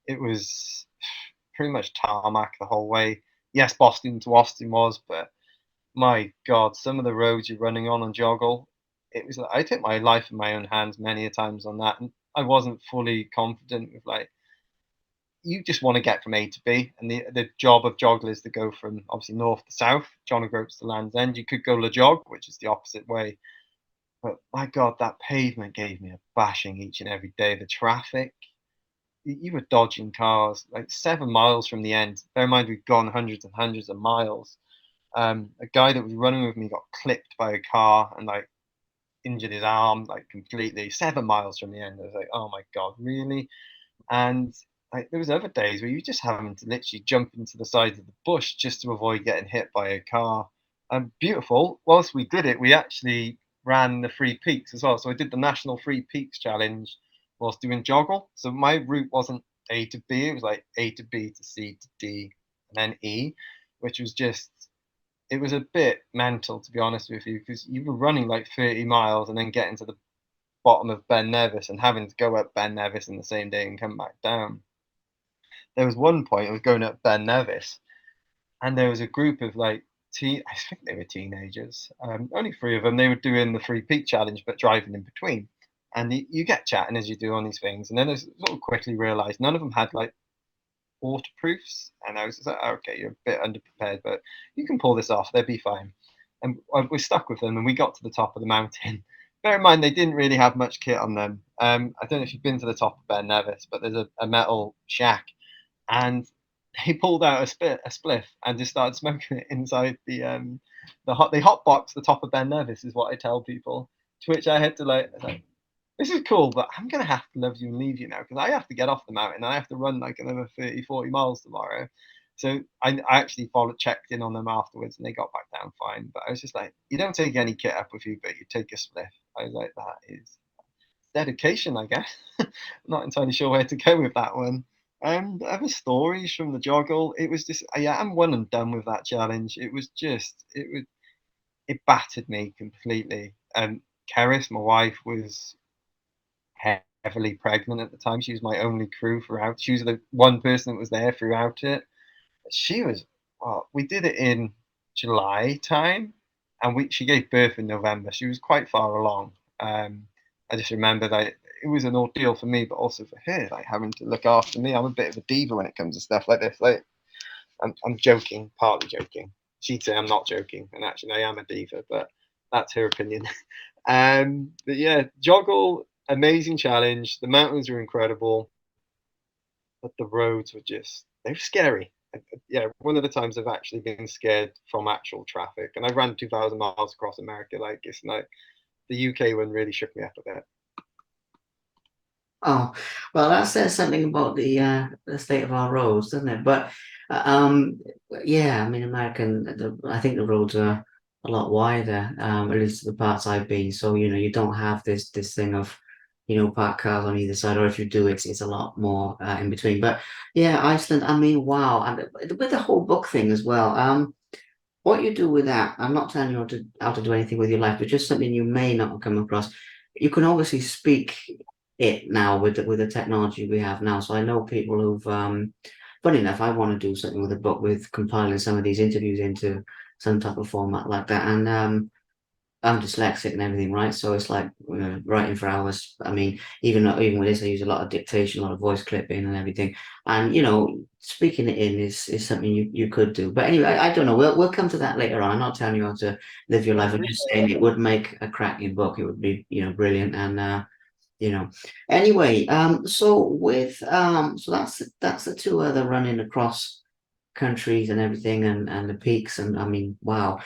It was pretty much tarmac the whole way. Yes, Boston to Austin was, but my God, some of the roads you're running on joggle, it was like I took my life in my own hands many a times on that, and I wasn't fully confident with like, you just want to get from A to B, and the job of joggle is to go from obviously north to south, John O'Groats to Land's End. You could go Le Jog, which is the opposite way, but my God, that pavement gave me a bashing each and every day. The traffic, you were dodging cars like 7 miles from the end. Bear in mind, we'd gone hundreds and hundreds of miles. A guy that was running with me got clipped by a car and like injured his arm like completely. 7 miles from the end. I was like, oh my God, really? And like, there was other days where you just having to literally jump into the side of the bush just to avoid getting hit by a car. Beautiful. Whilst we did it, we actually ran the Free Peaks as well. So I did the National Free Peaks Challenge whilst doing joggle. So my route wasn't A to B; it was like A to B to C to D and then E, which was just, it was a bit mental, to be honest with you, because you were running like 30 miles and then getting to the bottom of Ben Nevis and having to go up Ben Nevis in the same day and come back down. There was one point I was going up Ben Nevis, and there was a group of like I think they were teenagers. Only three of them. They were doing the Free Peak Challenge, but driving in between. And you get chatting as you do on these things, and then I sort of quickly realised none of them had like waterproofs, and I was just like, "Oh, okay, you're a bit underprepared, but you can pull this off. They'll be fine." And we stuck with them, and we got to the top of the mountain. Bear in mind, they didn't really have much kit on them. I don't know if you've been to the top of Ben Nevis, but there's a metal shack, and he pulled out a spliff and just started smoking it inside the hot box. The top of Ben Nevis is what I tell people. To which I had to like, this is cool, but I'm going to have to love you and leave you now because I have to get off the mountain. I have to run like another 30, 40 miles tomorrow. So I actually checked in on them afterwards, and they got back down fine. But I was just like, you don't take any kit up with you, but you take a spliff. I was like, that is dedication, I guess. I'm not entirely sure where to go with that one. Other stories from the joggle, it was just, yeah, I'm one and done with that challenge. It was just, it battered me completely. Keris, my wife, was heavily pregnant at the time. She was my only crew throughout. She was the one person that was there throughout it. She was, well, we did it in July time, and she gave birth in November. She was quite far along. I just remember that it was an ordeal for me, but also for her, like having to look after me. I'm a bit of a diva when it comes to stuff like this. Like I'm joking, partly joking. She'd say I'm not joking, and actually I am a diva, but that's her opinion. But yeah, joggle, amazing challenge. The mountains were incredible, but the roads were just they were scary. Yeah, one of the times I've actually been scared from actual traffic, and I ran 2,000 miles across America. Like it's like the UK one really shook me up a bit. Oh, well, that says something about the state of our roads, doesn't it? But uh, um, yeah, I mean, I think the roads are a lot wider, at least the parts I've been. So you don't have this thing of parked cars on either side, or if you do, it's a lot more in between. But yeah, Iceland. I mean, wow, and with the whole book thing as well. What you do with that, I'm not telling you how to do anything with your life, but just something you may not have come across. You can obviously speak it now with the technology we have now. So I know people who've, funny enough, I want to do something with a book with compiling some of these interviews into some type of format like that. And I'm dyslexic and everything, right? So it's like writing for hours. I mean, even with this, I use a lot of dictation, a lot of voice clipping and everything. And speaking it in is something you could do. But anyway, I don't know. We'll come to that later on. I'm not telling you how to live your life. I'm just saying it would make a cracking book. It would be brilliant and you know. Anyway, so that's the two other running across countries and everything and the peaks and I mean wow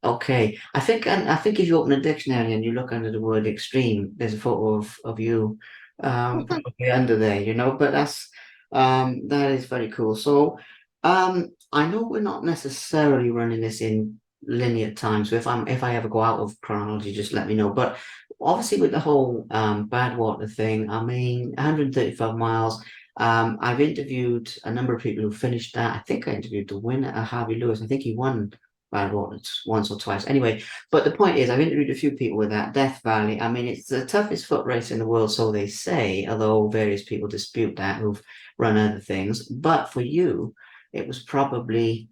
okay I think if you open a dictionary and you look under the word extreme there's a photo of you probably under there but that is very cool so I know we're not necessarily running this in linear time so if I ever go out of chronology just let me know but obviously with the whole Badwater thing I mean 135 miles I've interviewed a number of people who finished that. I think I interviewed the winner, Harvey Lewis. I think he won Badwater once or twice. Anyway, but the point is, I've interviewed a few people with that. Death Valley. I mean, it's the toughest foot race in the world, so they say, although various people dispute that who've run other things. But for you, it was probably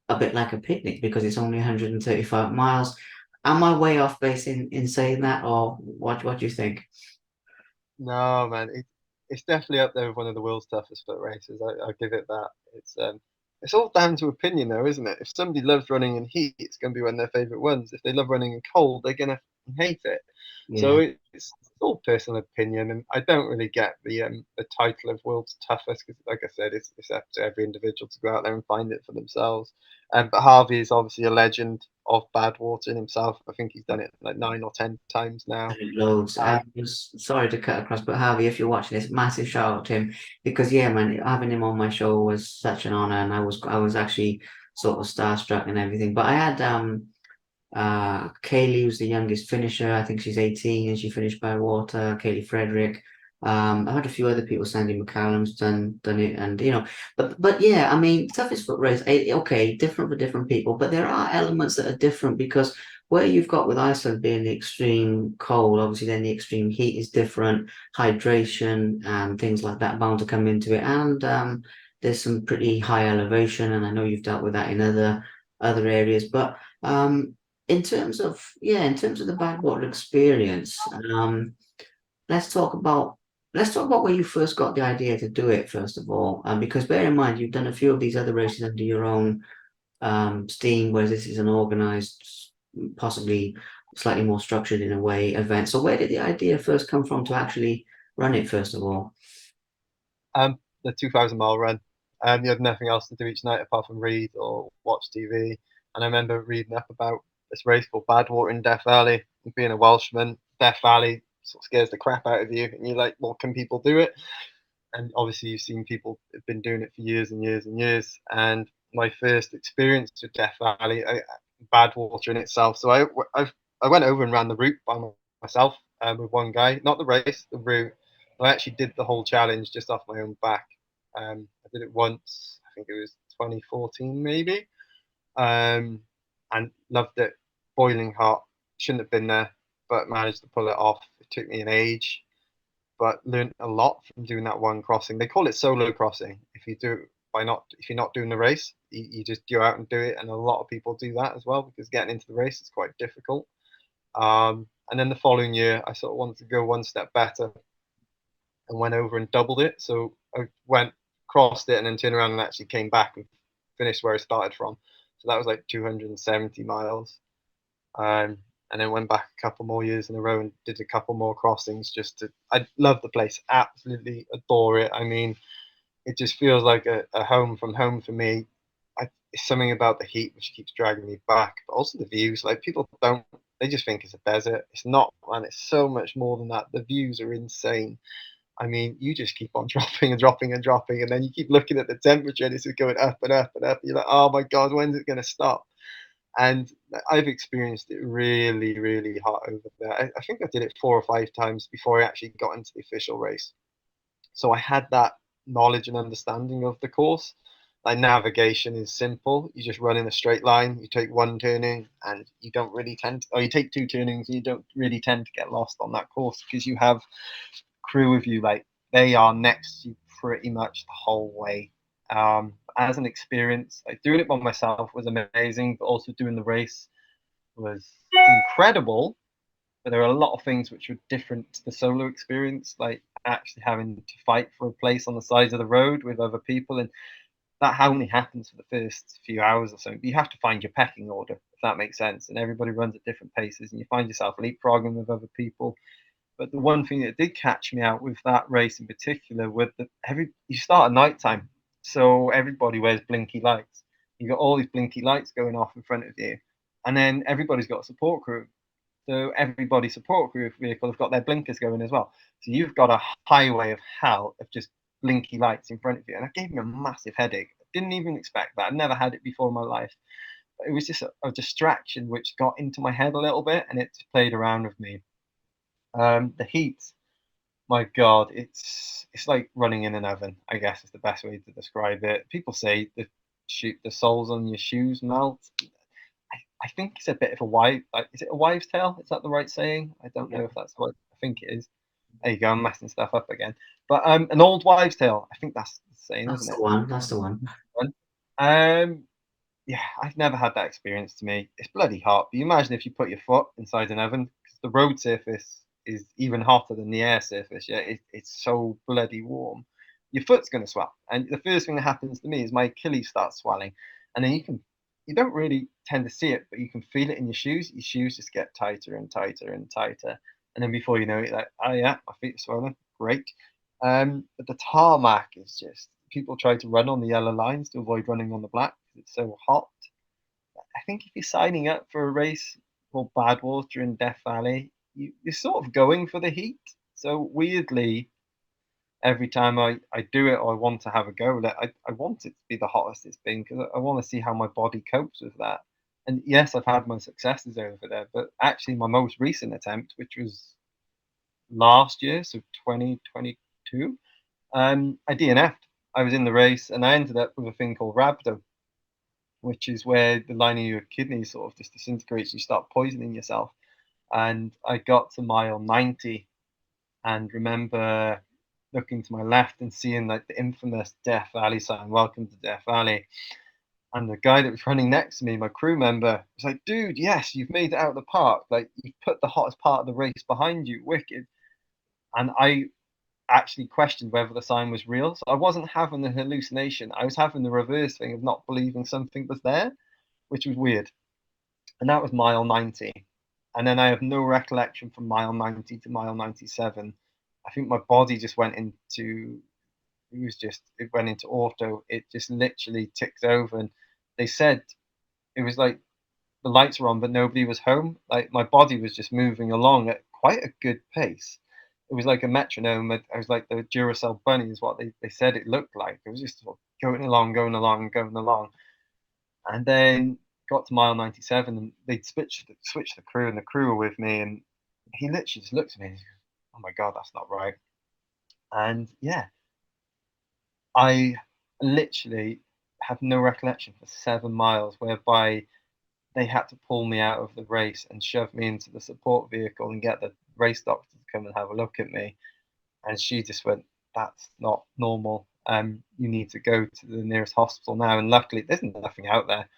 a bit like a picnic because it's only 135 miles. Am I way off base in saying that, or what do you think? No, man, it's definitely up there with one of the world's toughest foot races. I give it that. It's all down to opinion, though, isn't it? If somebody loves running in heat, it's going to be one of their favorite ones. If they love running in cold, they're going to hate it. So Yeah. it's all personal opinion, and I don't really get the title of world's toughest because, like I said, it's up to every individual to go out there and find it for themselves. But Harvey is obviously a legend of Badwater in himself. I think he's done it like 9 or 10 times now. Loads. Uh, I'm just sorry to cut across, but Harvey, if you're watching this, massive shout out to him because yeah, man, having him on my show was such an honor, and I was actually sort of starstruck and everything. But I had Kaylee was the youngest finisher. I think she's 18 and she finished by water. Kaylee Frederick. I had a few other people. Sandy McCallum's done it, and but yeah, I mean, toughest foot race. Okay, different for different people, but there are elements that are different because where you've got with Iceland being the extreme cold, obviously then the extreme heat is different. Hydration and things like that bound to come into it, and there's some pretty high elevation, and I know you've dealt with that in other areas, but in terms of the backwater experience, let's talk about let's talk about where you first got the idea to do it, first of all. Because bear in mind you've done a few of these other races under your own steam, whereas this is an organized, possibly slightly more structured in a way event. So where did the idea first come from to actually run it, first of all? the 2,000 mile run. You had nothing else to do each night apart from read or watch TV. And I remember reading up about this race called Badwater in Death Valley. And being a Welshman, Death Valley sort of scares the crap out of you. And you're like, well, can people do it? And obviously, you've seen people have been doing it for years and years and years. And my first experience with Death Valley, Badwater in itself. So I went over and ran the route by myself with one guy, not the race, the route. I actually did the whole challenge just off my own back. I did it once. I think it was 2014, maybe, um, and loved it. Boiling hot. Shouldn't have been there, but managed to pull it off. It took me an age, but learned a lot from doing that one crossing. They call it solo crossing if you're not doing the race. you just go out and do it, and a lot of people do that as well because getting into the race is quite difficult. And then the following year, I sort of wanted to go one step better and went over and doubled it. So I went, crossed it, and then turned around and actually came back and finished where I started from. So that was like 270 miles. Um, and then went back a couple more years in a row and did a couple more crossings just to. I love the place, absolutely adore it. I mean, it just feels like a home from home for me. It's something about the heat which keeps dragging me back, but also the views. Like people don't, they just think it's a desert. It's not, man. It's so much more than that. The views are insane. I mean, you just keep on dropping and dropping and dropping, and then you keep looking at the temperature, and it's going up and up and up. You're like, oh my god, when's it going to stop? And I've experienced it really, really hot over there. I think I did it 4 or 5 times before I actually got into the official race. So I had that knowledge and understanding of the course. Like navigation is simple. You just run in a straight line. You take one turning, and you don't really tend to, or you take two turnings, and you don't really tend to get lost on that course because you have crew with you. Like they are next to you pretty much the whole way. As an experience, like doing it by myself was amazing, but also doing the race was incredible. But there are a lot of things which were different to the solo experience, like actually having to fight for a place on the side of the road with other people, and that only happens for the first few hours or so. But you have to find your pecking order, if that makes sense. And everybody runs at different paces, and you find yourself leapfrogging with other people. But the one thing that did catch me out with that race in particular was that you start at night time, so everybody wears blinky lights. You got all these blinky lights going off in front of you, and then everybody's got a support crew. So everybody's support crew vehicle have got their blinkers going as well. So you've got a highway of hell of just blinky lights in front of you, and it gave me a massive headache. I didn't even expect that. I'd never had it before in my life. But it was just a distraction which got into my head a little bit, and it played around with me. The heat, my God, it's like running in an oven. I guess is the best way to describe it. People say the soles on your shoes melt. I think it's a bit of a wife. Like, is it a wives' tale? Is that the right saying? I don't know Yeah, if that's what I think it is. There you go. I'm messing stuff up again. But an old wives' tale. I think that's the saying, that's isn't the it? one. That's the one. Um, yeah, I've never had that experience. To me, it's bloody hot. But you imagine if you put your foot inside an oven, because the road surface is even hotter than the air surface. Yeah, it's so bloody warm. Your foot's going to swell, and the first thing that happens to me is my Achilles starts swelling, and then you don't really tend to see it, but you can feel it in your shoes. Your shoes just get tighter and tighter and tighter, and then before you know it, like, oh yeah, my feet are swollen. Great. But the tarmac is just people try to run on the yellow lines to avoid running on the black because it's so hot. I think if you're signing up for a race called Badwater in Death Valley, you're sort of going for the heat. So weirdly, every time I do it or I want to have a go, I want it to be the hottest it's been because I want to see how my body copes with that. And yes, I've had my successes over there, but actually my most recent attempt, which was last year, so 2022, I DNF'd. I was in the race and I ended up with a thing called rhabdo, which is where the lining of your kidneys sort of just disintegrates. You start poisoning yourself. And I got to mile 90 and remember looking to my left and seeing like the infamous Death Valley sign, "Welcome to Death Valley." And the guy that was running next to me, my crew member, was like, "Dude, yes, you've made it out of the park. Like you've put the hottest part of the race behind you. Wicked." And I actually questioned whether the sign was real. So I wasn't having the hallucination. I was having the reverse thing of not believing something was there, which was weird. And that was mile 90. And then I have no recollection from mile 90 to mile 97. I think my body just went into it went into auto. It just literally ticked over. And they said it was like the lights were on, but nobody was home. Like my body was just moving along at quite a good pace. It was like a metronome. I was like the Duracell bunny is what they said it looked like. It was just sort of going along, going along, going along. And then got to mile 97 and they'd switched the crew and the crew were with me. And he literally just looked at me and he goes, "Oh my God, that's not right." And yeah, I literally have no recollection for 7 miles, whereby they had to pull me out of the race and shove me into the support vehicle and get the race doctor to come and have a look at me. And she just went, "That's not normal." You need to go to the nearest hospital now. And luckily, there's nothing out there.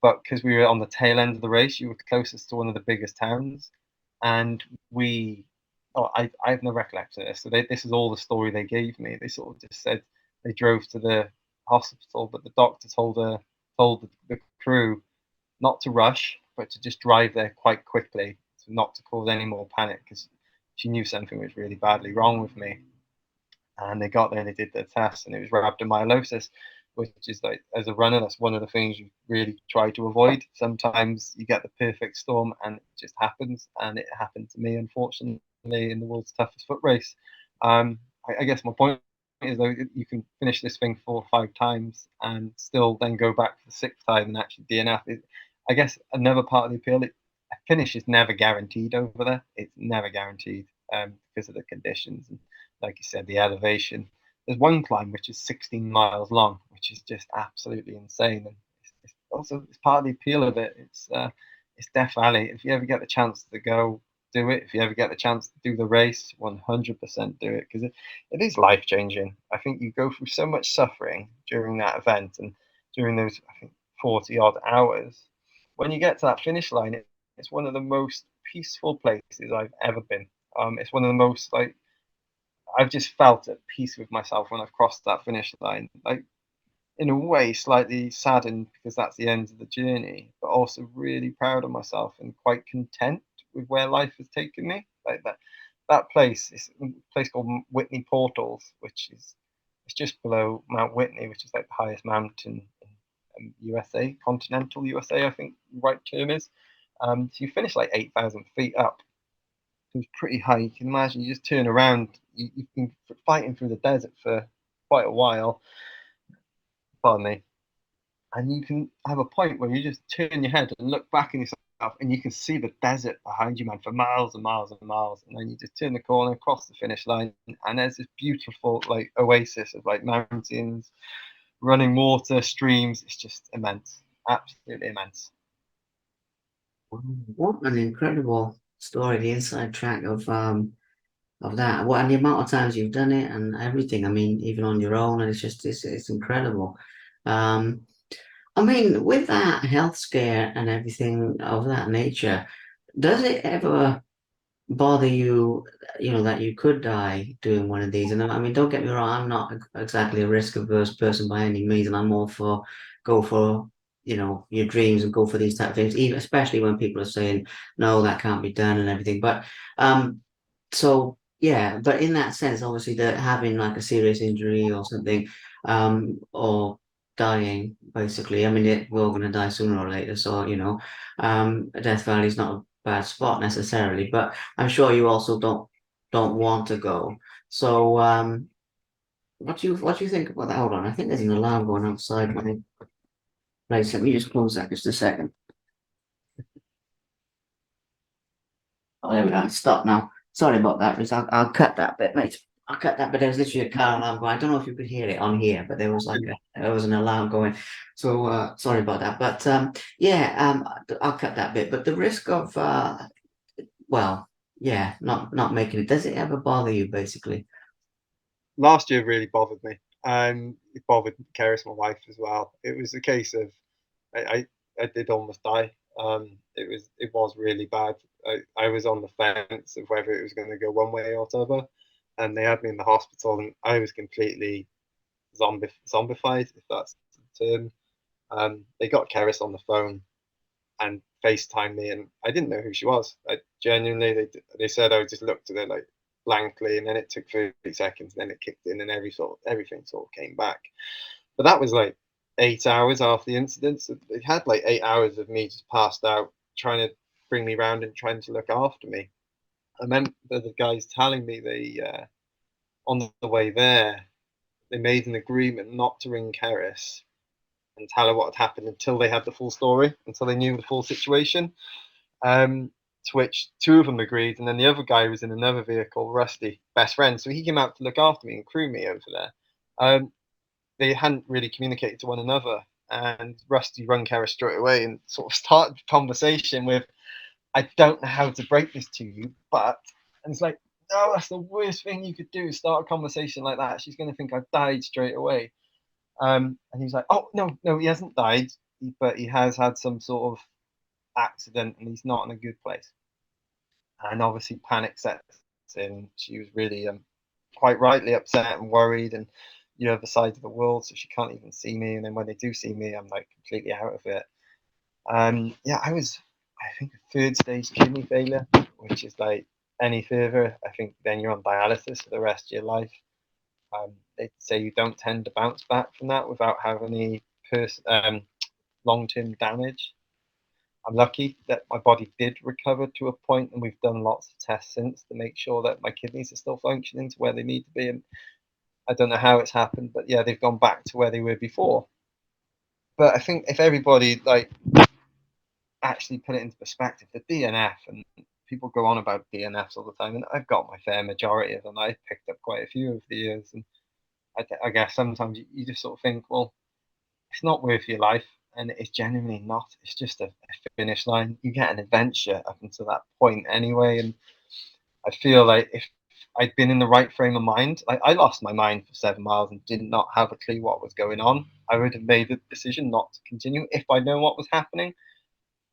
But because we were on the tail end of the race, you were closest to one of the biggest towns, and we. Oh, I have no recollection of this. So this is all the story they gave me. They sort of just said they drove to the hospital, but the doctor told the crew not to rush, but to just drive there quite quickly, so not to cause any more panic, because she knew something was really badly wrong with me. And they got there and they did their test, and it was rhabdomyolysis, which is like, as a runner, that's one of the things you really try to avoid. Sometimes you get the perfect storm and it just happens, and it happened to me, unfortunately, in the world's toughest foot race. I guess my point is, though, you can finish this thing 4 or 5 times and still then go back for the sixth time and actually DNF. I guess another part of the appeal, a finish is never guaranteed over there. It's never guaranteed, because of the conditions and, like you said, the elevation. There's one climb which is 16 miles long, which is just absolutely insane, and it's also it's part of the appeal of it. It's Death Valley. If you ever get the chance to go, do it. If you ever get the chance to do the race, 100% do it, because it is life changing. I think you go through so much suffering during that event and during those, I think, 40 odd hours. When you get to that finish line, it's one of the most peaceful places I've ever been. It's one of the most, like, I've just felt at peace with myself when I've crossed that finish line. Like, in a way, slightly saddened because that's the end of the journey, but also really proud of myself and quite content with where life has taken me. Like that place is a place called Whitney Portals, which is it's just below Mount Whitney, which is like the highest mountain in USA, continental USA, I think the right term is. So you finish like 8,000 feet up. It was pretty high. You can imagine you just turn around. You've been fighting through the desert for quite a while. Pardon me. And you can have a point where you just turn your head and look back in yourself, and you can see the desert behind you, man, for miles and miles and miles. And then you just turn the corner, cross the finish line, and there's this beautiful like oasis of like mountains, running water, streams. It's just immense, absolutely immense. What an incredible story, the inside track of that. What and the amount of times you've done it and everything. I mean, even on your own, and it's incredible. Um, I mean, with that health scare and everything of that nature, does it ever bother you, that you could die doing one of these? And I mean, don't get me wrong, I'm not exactly a risk averse person by any means, and I'm all for go for, your dreams and go for these type of things, even especially when people are saying, no, that can't be done and everything. But so yeah, but in that sense, obviously, that having like a serious injury or something, or dying, basically. I mean, we're all going to die sooner or later, so Death Valley is not a bad spot necessarily, but I'm sure you also don't want to go. So, what do you think about that? Hold on, I think there's an alarm going outside my place. Let me just close that just a second. Oh, there we go. Stop now. Sorry about that, Rhys. I'll cut that bit, mate. I'll cut that bit. There was literally a car alarm going. I don't know if you could hear it on here, but there was an alarm going. So sorry about that. But yeah, I'll cut that bit. But the risk of well, yeah, not making it. Does it ever bother you, basically? Last year really bothered me. It bothered Keris, my wife, as well. It was a case of I did almost die. It was really bad. I was on the fence of whether it was going to go one way or the other, and they had me in the hospital, and I was completely zombified, if that's the term. They got Keris on the phone and FaceTime me, and I didn't know who she was. I genuinely, they said I just looked at her like blankly, and then it took 30 seconds, and then it kicked in, and everything sort of came back. But that was like 8 hours after the incident. So it had like 8 hours of me just passed out, trying to bring me round and trying to look after me. I remember the guys telling me on the way there they made an agreement not to ring Keris and tell her what had happened until they had the full story, until they knew the full situation. To which two of them agreed, and then the other guy was in another vehicle, Rusty, best friend. So he came out to look after me and crew me over there. They hadn't really communicated to one another, and Rusty rung Keris straight away and sort of started the conversation with, "I don't know how to break this to you, but," and it's like, "No, that's the worst thing you could do. Start a conversation like that. She's going to think I've died straight away." And he's like, "Oh no, no, he hasn't died, but he has had some sort of accident, and he's not in a good place." And obviously, panic sets in. She was really quite rightly upset and worried, and the other side of the world, so she can't even see me. And then when they do see me, I'm like completely out of it. Yeah, I think, third stage kidney failure, which is like any further, I think then you're on dialysis for the rest of your life. They say you don't tend to bounce back from that without having any long term damage. I'm lucky that my body did recover to a point, and we've done lots of tests since to make sure that my kidneys are still functioning to where they need to be. And I don't know how it's happened, but yeah, they've gone back to where they were before. But I think if everybody like actually put it into perspective, the DNF, and people go on about DNFs all the time, and I've got my fair majority of them. I've picked up quite a few over the years, and I guess sometimes you just sort of think, well, it's not worth your life, and it's genuinely not. It's just a finish line. You get an adventure up until that point anyway, and I feel like if I'd been in the right frame of mind, like I lost my mind for 7 miles and did not have a clue what was going on. I would have made the decision not to continue if I know what was happening.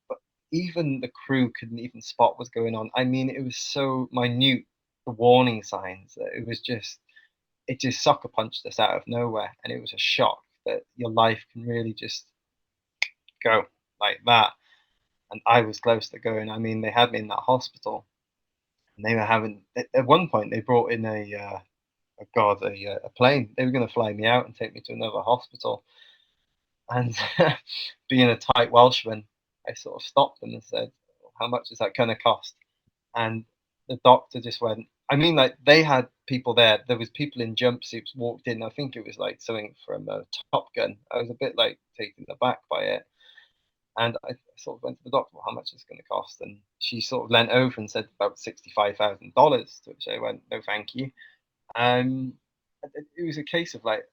But even the crew couldn't even spot what's going on. I mean, it was so minute, the warning signs, that it just sucker punched us out of nowhere, and it was a shock that your life can really just go like that. And I was close to going. I mean, they had me in that hospital, and they were having at one point they brought in a plane. They were going to fly me out and take me to another hospital. And being a tight Welshman, I sort of stopped them and said, "How much is that going to cost?" And the doctor just went. I mean, like they had people there. There was people in jumpsuits walked in. I think it was like something from Top Gun. I was a bit like taken aback by it. And I sort of went to the doctor, "Well, how much is it going to cost?" And she sort of leant over and said about $65,000, to which I went, "No, thank you." Um, it was a case of like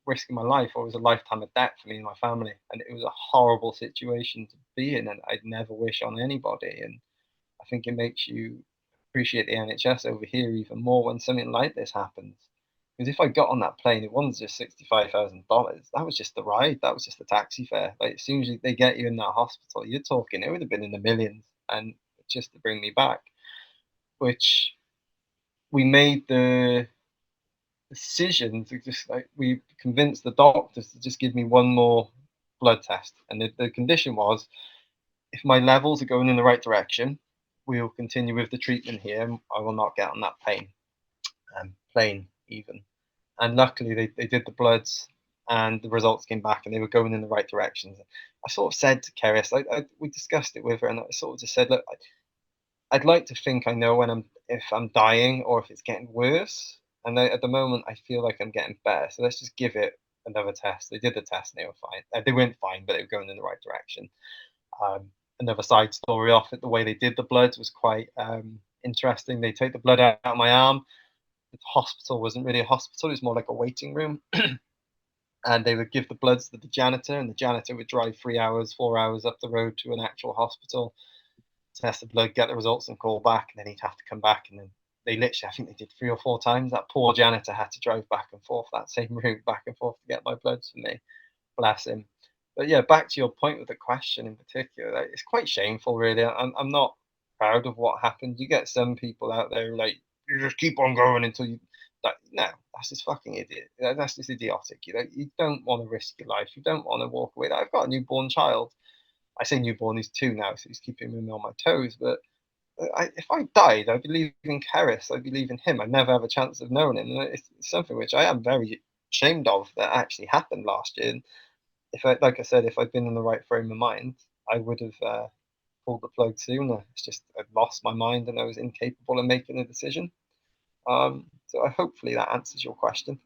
risking my life, or it was a lifetime of debt for me and my family, and it was a horrible situation to be in, and I'd never wish on anybody. And I think it makes you appreciate the NHS over here even more when something like this happens. Because if I got on that plane, it wasn't just $65,000. That was just the ride. That was just the taxi fare. Like as soon as they get you in that hospital, you're talking. It would have been in the millions, and just to bring me back, which we made the decision to just like we convinced the doctors to just give me one more blood test, and the condition was if my levels are going in the right direction, we will continue with the treatment here. And I will not get on that plane even. And luckily, they did the bloods, and the results came back, and they were going in the right directions. I sort of said to Keris, we discussed it with her, and I sort of just said, look, I'd like to think I know when if I'm dying or if it's getting worse. And at the moment, I feel like I'm getting better. So let's just give it another test. They did the test and they were fine. They weren't fine, but they were going in the right direction. Another side story off it, the way they did the bloods was quite interesting. They take the blood out of my arm. The hospital wasn't really a hospital, it was more like a waiting room. And they would give the bloods to the janitor, and the janitor would drive 3 hours, 4 hours up the road to an actual hospital, test the blood, get the results, and call back. And then he'd have to come back. And then they literally, I think they did 3 or 4 times. That poor janitor had to drive back and forth that same route, back and forth to get my bloods for me. Bless him. But yeah, back to your point with the question in particular, like, it's quite shameful, really. I'm not proud of what happened. You get some people out there like, you just keep on going until you. Like, no, that's just fucking idiot. That's just idiotic. You don't want to risk your life. You don't want to walk away. I've got a newborn child. I say newborn, he's 2 now, so he's keeping me on my toes. But if I died, I'd be leaving Keris, I'd be leaving him. I'd never have a chance of knowing him. And it's something which I am very ashamed of that actually happened last year. And if I, like I said, if I'd been in the right frame of mind, I would have pulled the plug sooner. It's just I'd lost my mind and I was incapable of making a decision. So hopefully that answers your question.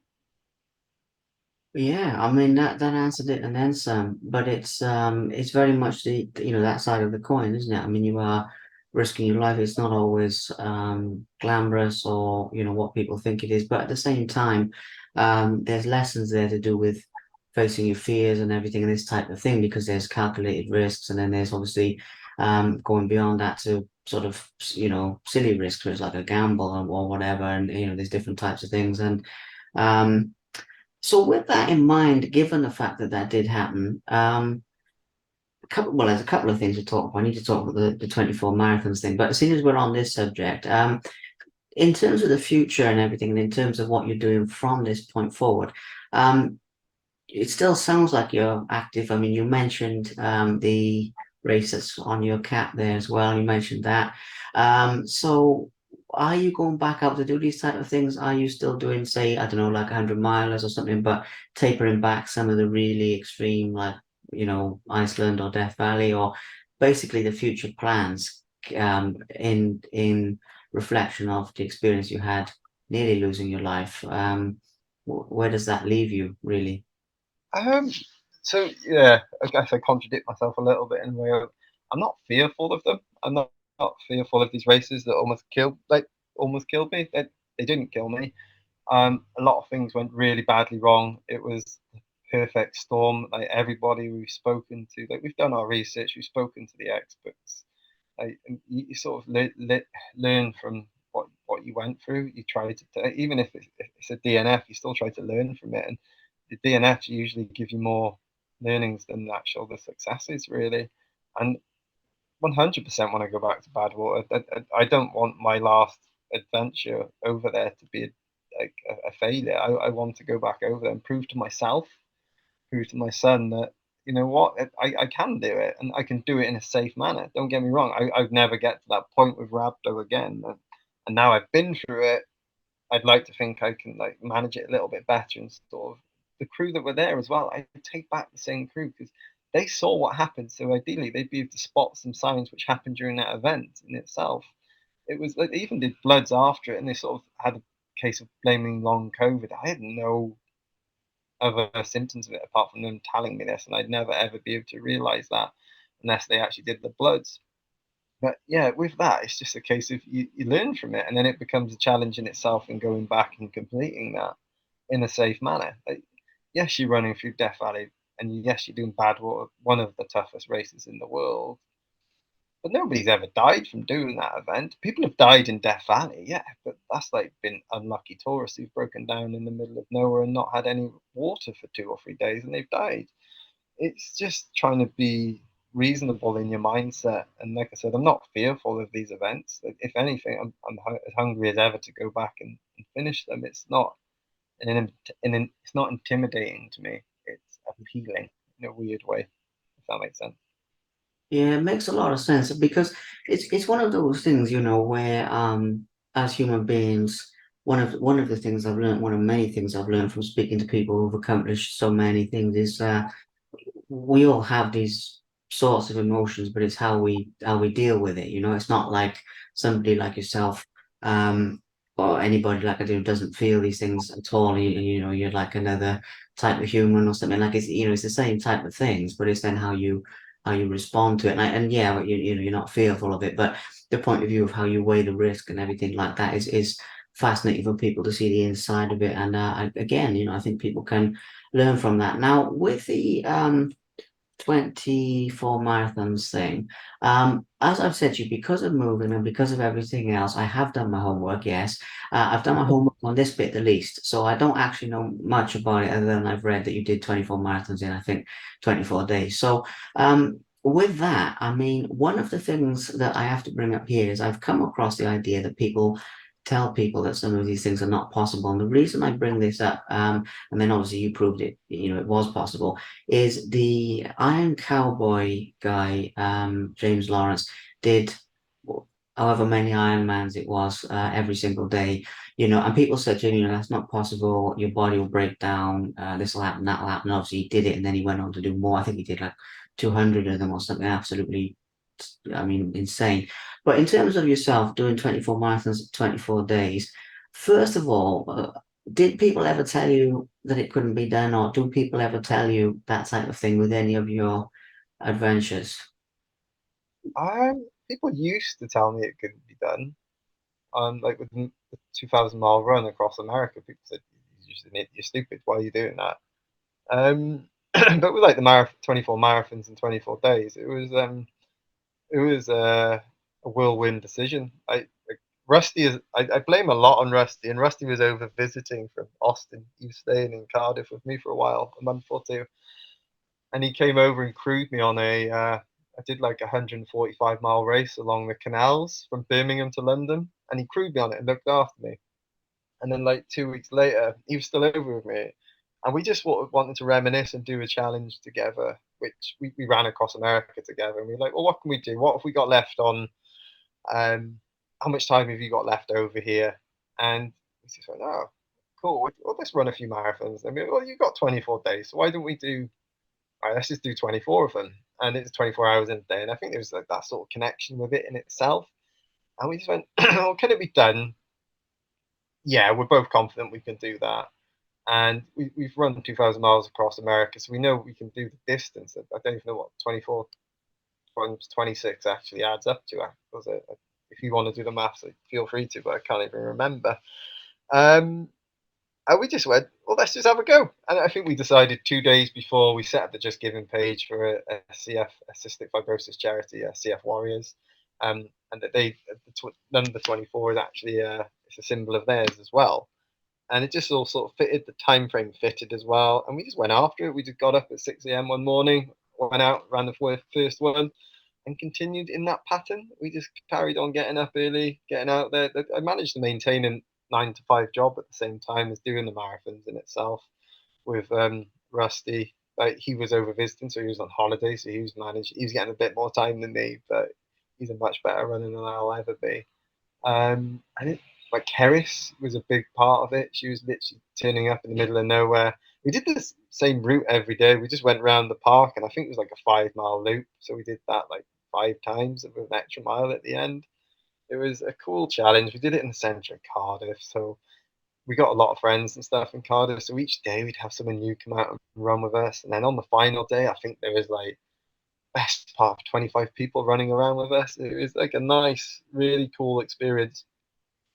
Yeah, I mean that answered it and then some, but it's very much the that side of the coin, isn't it? I mean you are risking your life. It's not always glamorous or what people think it is, but at the same time, there's lessons there to do with facing your fears and everything and this type of thing because there's calculated risks and then there's obviously going beyond that to sort of, silly risks, where it's like a gamble or whatever. And, there's different types of things. And um, so with that in mind, given the fact that that did happen, there's a couple of things to talk about. I need to talk about the 24 marathons thing. But as soon as we're on this subject, in terms of the future and everything, and in terms of what you're doing from this point forward, um, it still sounds like you're active. I mean, you mentioned the races on your cap there as well. You mentioned that. So are you going back out to do these type of things? Are you still doing, say, I don't know, like 100 milers or something, but tapering back some of the really extreme, like, Iceland or Death Valley, or basically the future plans in reflection of the experience you had nearly losing your life? Where does that leave you, really? Um, so yeah, I guess I contradict myself a little bit in a way. I'm not fearful of them. I'm not fearful of these races that almost killed me. They didn't kill me. A lot of things went really badly wrong. It was the perfect storm. Like everybody we've spoken to, like we've done our research, we've spoken to the experts. Like and you sort of learn from what you went through. You try to, even if it's a DNF, you still try to learn from it. And the DNFs usually give you more learnings than the successes, really. And 100% when I go back to Badwater, I don't want my last adventure over there to be a failure. I want to go back over there and prove to myself, prove to my son that you know what I can do it and I can do it in a safe manner. Don't get me wrong. I'd never get to that point with Rabdo again, and now I've been through it. I'd like to think I can like manage it a little bit better and sort of the crew that were there as well. I take back the same crew because they saw what happened. So ideally, they'd be able to spot some signs which happened during that event in itself. It was like they even did bloods after it, and they sort of had a case of blaming long COVID. I had no other symptoms of it apart from them telling me this, and I'd never ever be able to realize that unless they actually did the bloods. But yeah, with that, it's just a case of you learn from it, and then it becomes a challenge in itself in going back and completing that in a safe manner. Like, yes, you're running through Death Valley, and yes, you're doing Badwater, one of the toughest races in the world. But nobody's ever died from doing that event. People have died in Death Valley, yeah, but that's like been unlucky tourists who've broken down in the middle of nowhere and not had any water for 2 or 3 days, and they've died. It's just trying to be reasonable in your mindset. And like I said, I'm not fearful of these events. If anything, I'm as hungry as ever to go back and finish them. It's not it's not intimidating to me. It's appealing in a weird way, if that makes sense. Yeah, it makes a lot of sense because it's one of those things, where as human beings, one of the things I've learned, one of many things I've learned from speaking to people who've accomplished so many things is we all have these sorts of emotions, but it's how we deal with it. It's not like somebody like yourself, or anybody like I do doesn't feel these things at all. You're like another type of human or something. Like it's the same type of things, but it's then how you respond to it. And yeah, you're not fearful of it, but the point of view of how you weigh the risk and everything like that is fascinating for people to see the inside of it. And again, I think people can learn from that. Now, with the 24 marathons thing. As I've said to you, because of moving and because of everything else, I have done my homework, yes. I've done my homework on this bit the least. So I don't actually know much about it other than I've read that you did 24 marathons in, I think, 24 days. So with that, I mean, one of the things that I have to bring up here is I've come across the idea that people tell people that some of these things are not possible. And the reason I bring this up, and then obviously you proved it, it was possible, is the Iron Cowboy guy, James Lawrence, did however many Ironmans it was every single day, and people said to him, that's not possible. Your body will break down. This will happen, that will happen. Obviously, he did it, and then he went on to do more. I think he did like 200 of them or something absolutely, I mean, insane. But in terms of yourself doing 24 marathons, 24 days, first of all, did people ever tell you that it couldn't be done, or do people ever tell you that type of thing with any of your adventures? People used to tell me it couldn't be done. Like with the 2,000 mile run across America, people said you're stupid. Why are you doing that? But with like the 24 marathons in 24 days, it was it was a whirlwind decision. Rusty is I blame a lot on Rusty, and Rusty was over visiting from Austin. He was staying in Cardiff with me for a while, a month or two, and he came over and crewed me on a. I did like a 145-mile race along the canals from Birmingham to London, and he crewed me on it and looked after me. And then like 2 weeks later, he was still over with me, and we just wanted to reminisce and do a challenge together, which we ran across America together. And we were like, well, what can we do? What have we got left on? How much time have you got left over here? And we just went, oh, cool. Well, let's run a few marathons. I mean, well, you've got 24 days, so why don't we do? All right, let's just do 24 of them. And it's 24 hours in a day. And I think there was like that sort of connection with it in itself. And we just went, oh, can it be done? Yeah, we're both confident we can do that. And we've run 2,000 miles across America, so we know we can do the distance. I don't even know what 24 times 26 actually adds up to. Was it? If you want to do the maths, feel free to, but I can't even remember. Um, and we just went, well, let's just have a go. And I think we decided 2 days before we set up the Just Giving page for a CF, a cystic fibrosis charity, CF Warriors. And that number 24 is actually it's a symbol of theirs as well. And it just all sort of fitted. The time frame fitted as well, and we just went after it. We just got up at 6 a.m. one morning, went out, ran the first one, and continued in that pattern. We just carried on getting up early, getting out there. I managed to maintain a 9 to 5 job at the same time as doing the marathons in itself. With Rusty, like he was over visiting, so he was on holiday, so he was getting a bit more time than me, but he's a much better runner than I'll ever be. And it, like Harris was a big part of it. She was literally turning up in the middle of nowhere. We did the same route every day. We just went around the park, and I think it was like a 5 mile loop. So we did that like 5 times with an extra mile at the end. It was a cool challenge. We did it in the centre of Cardiff, so we got a lot of friends and stuff in Cardiff. So each day we'd have someone new come out and run with us. And then on the final day, I think there was like best part of 25 people running around with us. It was like a nice, really cool experience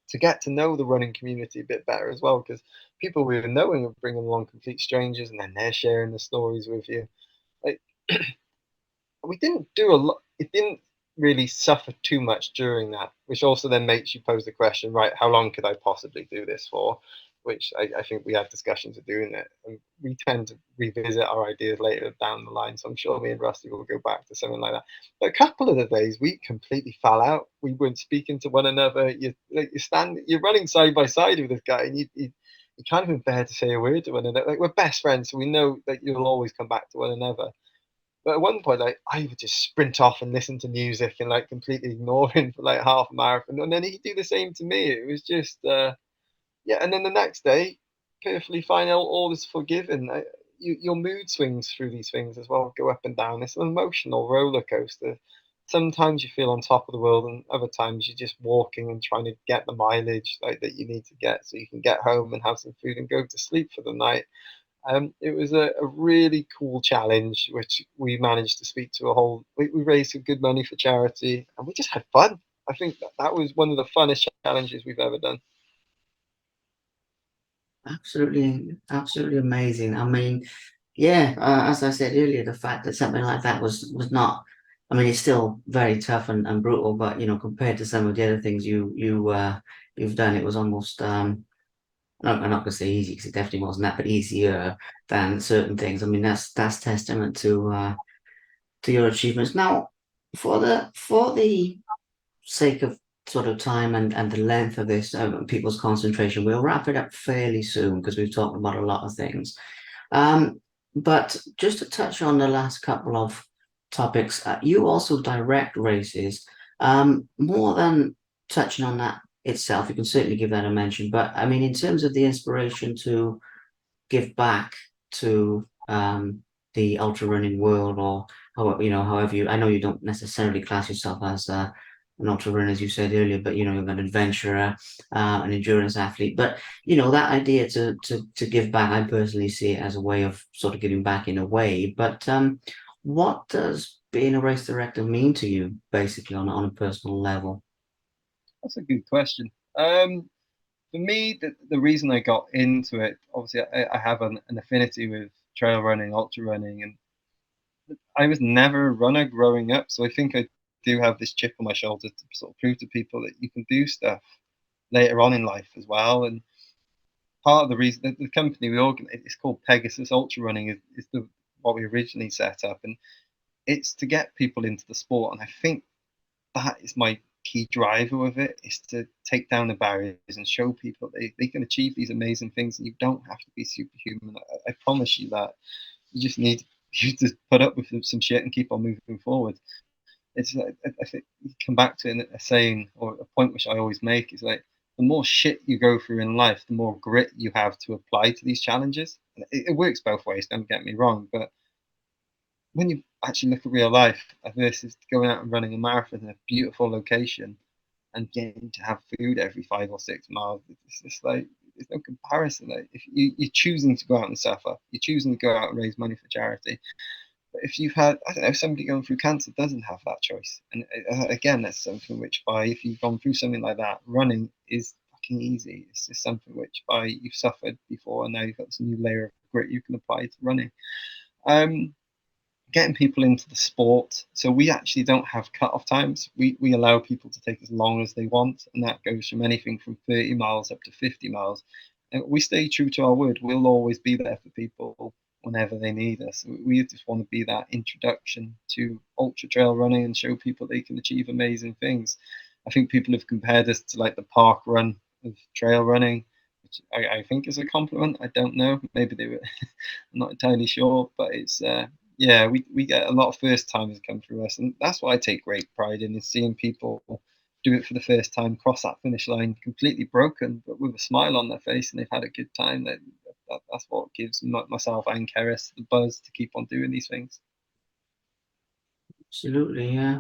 to get to know the running community a bit better as well, because people we were knowing are bringing along complete strangers, and then they're sharing the stories with you. Like we didn't do a lot. It didn't really suffer too much during that, which also then makes you pose the question, right? How long could I possibly do this for? Which I think we had discussions of doing it, and we tend to revisit our ideas later down the line. So I'm sure me and Rusty will go back to something like that. But a couple of the days we completely fell out. We weren't speaking to one another. You're running side by side with this guy, and you can't even bear to say a word to one another. Like we're best friends, so we know that you'll always come back to one another. But at one point, like I would just sprint off and listen to music and like completely ignore him for like half a marathon, and then he'd do the same to me. It was just yeah. And then the next day, perfectly fine. All is forgiven. Your mood swings through these things as well, go up and down. It's an emotional roller coaster. Sometimes you feel on top of the world, and other times you're just walking and trying to get the mileage like that you need to get so you can get home and have some food and go to sleep for the night. It was a really cool challenge, which we managed to speak to a whole. We raised some good money for charity, and we just had fun. I think that was one of the funnest challenges we've ever done. Absolutely, absolutely amazing. I mean, yeah, as I said earlier, the fact that something like that was not, I mean, it's still very tough and brutal, but compared to some of the other things you've done, it was almost no, I'm not gonna say easy because it definitely wasn't that, but easier than certain things. I mean, that's testament to your achievements. Now, for the sake of sort of time and the length of this people's concentration, we'll wrap it up fairly soon because we've talked about a lot of things. Um, but just to touch on the last couple of topics, you also direct races. More than touching on that itself, you can certainly give that a mention. But I mean, in terms of the inspiration to give back to the ultra running world, or however I know you don't necessarily class yourself as an ultra runner, as you said earlier, but you're an adventurer, an endurance athlete. But that idea to give back, I personally see it as a way of sort of giving back in a way. But what does being a race director mean to you, basically on a personal level? That's a good question. For me, the reason I got into it, obviously, I have an affinity with trail running, ultra running, and I was never a runner growing up, so I think I do have this chip on my shoulder to sort of prove to people that you can do stuff later on in life as well. And part of the reason that the company we organize, it's called Pegasus Ultra Running, is the what we originally set up, and it's to get people into the sport. And I think that is my key driver with it, is to take down the barriers and show people they can achieve these amazing things, and you don't have to be superhuman. I promise you that. You just need you to put up with some shit and keep on moving forward. It's I think you come back to a saying or a point which I always make is like, the more shit you go through in life, the more grit you have to apply to these challenges. And it works both ways, don't get me wrong, but when you actually look at real life versus going out and running a marathon in a beautiful location and getting to have food every 5 or 6 miles, it's just like there's no comparison. Like, if you're choosing to go out and suffer, you're choosing to go out and raise money for charity. But if you've had, I don't know, somebody going through cancer doesn't have that choice. And again, that's something which if you've gone through something like that, running is fucking easy. It's just something which you've suffered before, and now you've got this new layer of grit you can apply to running. Getting people into the sport. So we actually don't have cut-off times. We allow people to take as long as they want, and that goes from anything from 30 miles up to 50 miles. And we stay true to our word. We'll always be there for people whenever they need us. We just want to be that introduction to ultra trail running and show people they can achieve amazing things. I think people have compared us to like the park run of trail running, which I think is a compliment. I don't know. Maybe they were. I'm not entirely sure, but it's yeah, we get a lot of first timers come through us, and that's what I take great pride in, is seeing people do it for the first time, cross that finish line completely broken, but with a smile on their face, and they've had a good time. That's what gives myself and Keris the buzz to keep on doing these things. Absolutely, yeah.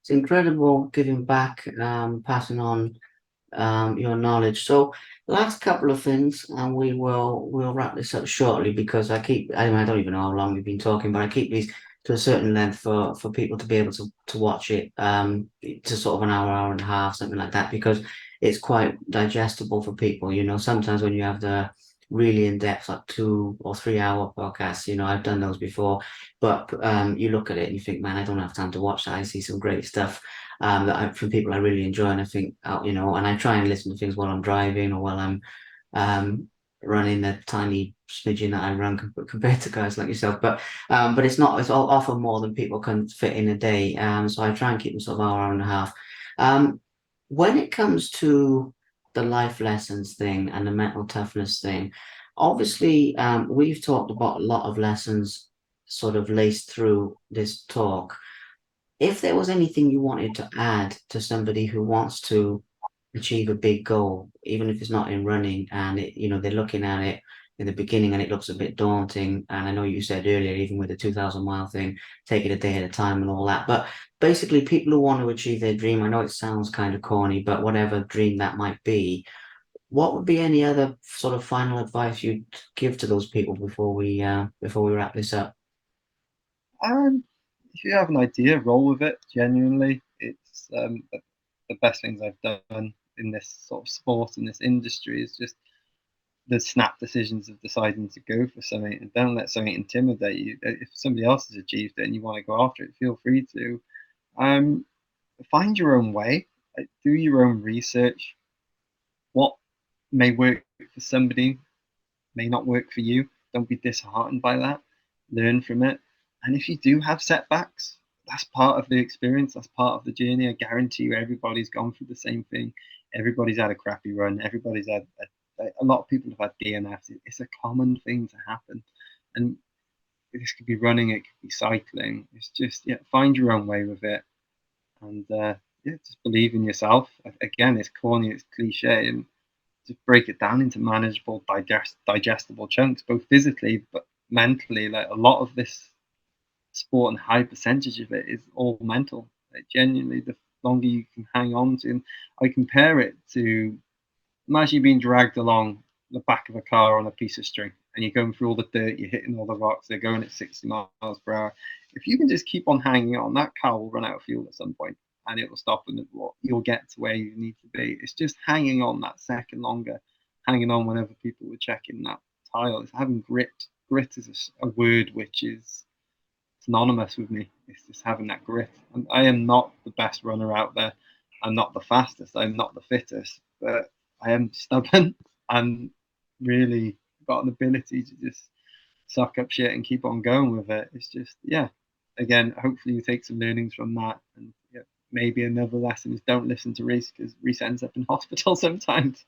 It's incredible giving back, passing on your knowledge. So last couple of things, and we'll wrap this up shortly because I don't even know how long we've been talking, but I keep these to a certain length for people to be able to watch it to sort of an hour and a half, something like that, because it's quite digestible for people. Sometimes when you have the really in-depth, like 2 or 3 hour podcasts, I've done those before, but you look at it and you think, man, I don't have time to watch that. I see some great stuff from people I really enjoy, and I think, and I try and listen to things while I'm driving or while I'm um, running the tiny smidgen that I run compared to guys like yourself. But it's all often more than people can fit in a day. So I try and keep them sort of hour and a half. Um, when it comes to the life lessons thing and the mental toughness thing, obviously, we've talked about a lot of lessons sort of laced through this talk. If there was anything you wanted to add to somebody who wants to achieve a big goal, even if it's not in running, and they're looking at it in the beginning and it looks a bit daunting. And I know you said earlier, even with the 2,000 mile thing, take it a day at a time and all that. But basically, people who want to achieve their dream, I know it sounds kind of corny, but whatever dream that might be, what would be any other sort of final advice you'd give to those people before we wrap this up? And if you have an idea, roll with it. Genuinely, it's the best things I've done in this sort of sport, in this industry, is just the snap decisions of deciding to go for something, and don't let something intimidate you. If somebody else has achieved it and you want to go after it, feel free to. Um, Find your own way. Like, do your own research. What may work for somebody may not work for you. Don't be disheartened by that. Learn from it. And if you do have setbacks, that's part of the experience. That's part of the journey. I guarantee you, everybody's gone through the same thing. Everybody's had a crappy run. Everybody's had a lot of people have had DNFs. It's a common thing to happen. And this could be running, it could be cycling. It's just, yeah, find your own way with it. And yeah, just believe in yourself. Again, it's corny, it's cliche, and just break it down into manageable, digestible chunks, both physically but mentally. Like, a lot of this sport and high percentage of it is all mental. Like, genuinely, the longer you can hang on to, and I compare it to, imagine you being dragged along the back of a car on a piece of string, and you're going through all the dirt, you're hitting all the rocks, they're going at 60 miles per hour. If you can just keep on hanging on, that car will run out of fuel at some point, and it will stop, and you'll get to where you need to be. It's just hanging on that second longer, hanging on whenever people were checking that tile. It's having grit. Grit is a word which is synonymous with me. It's just having that grit. And I am not the best runner out there. I'm not the fastest. I'm not the fittest, but I am stubborn and really got an ability to just suck up shit and keep on going with it. It's just, yeah. Again, hopefully you take some learnings from that. And yeah, maybe another lesson is don't listen to Rhys, because Rhys ends up in hospital sometimes.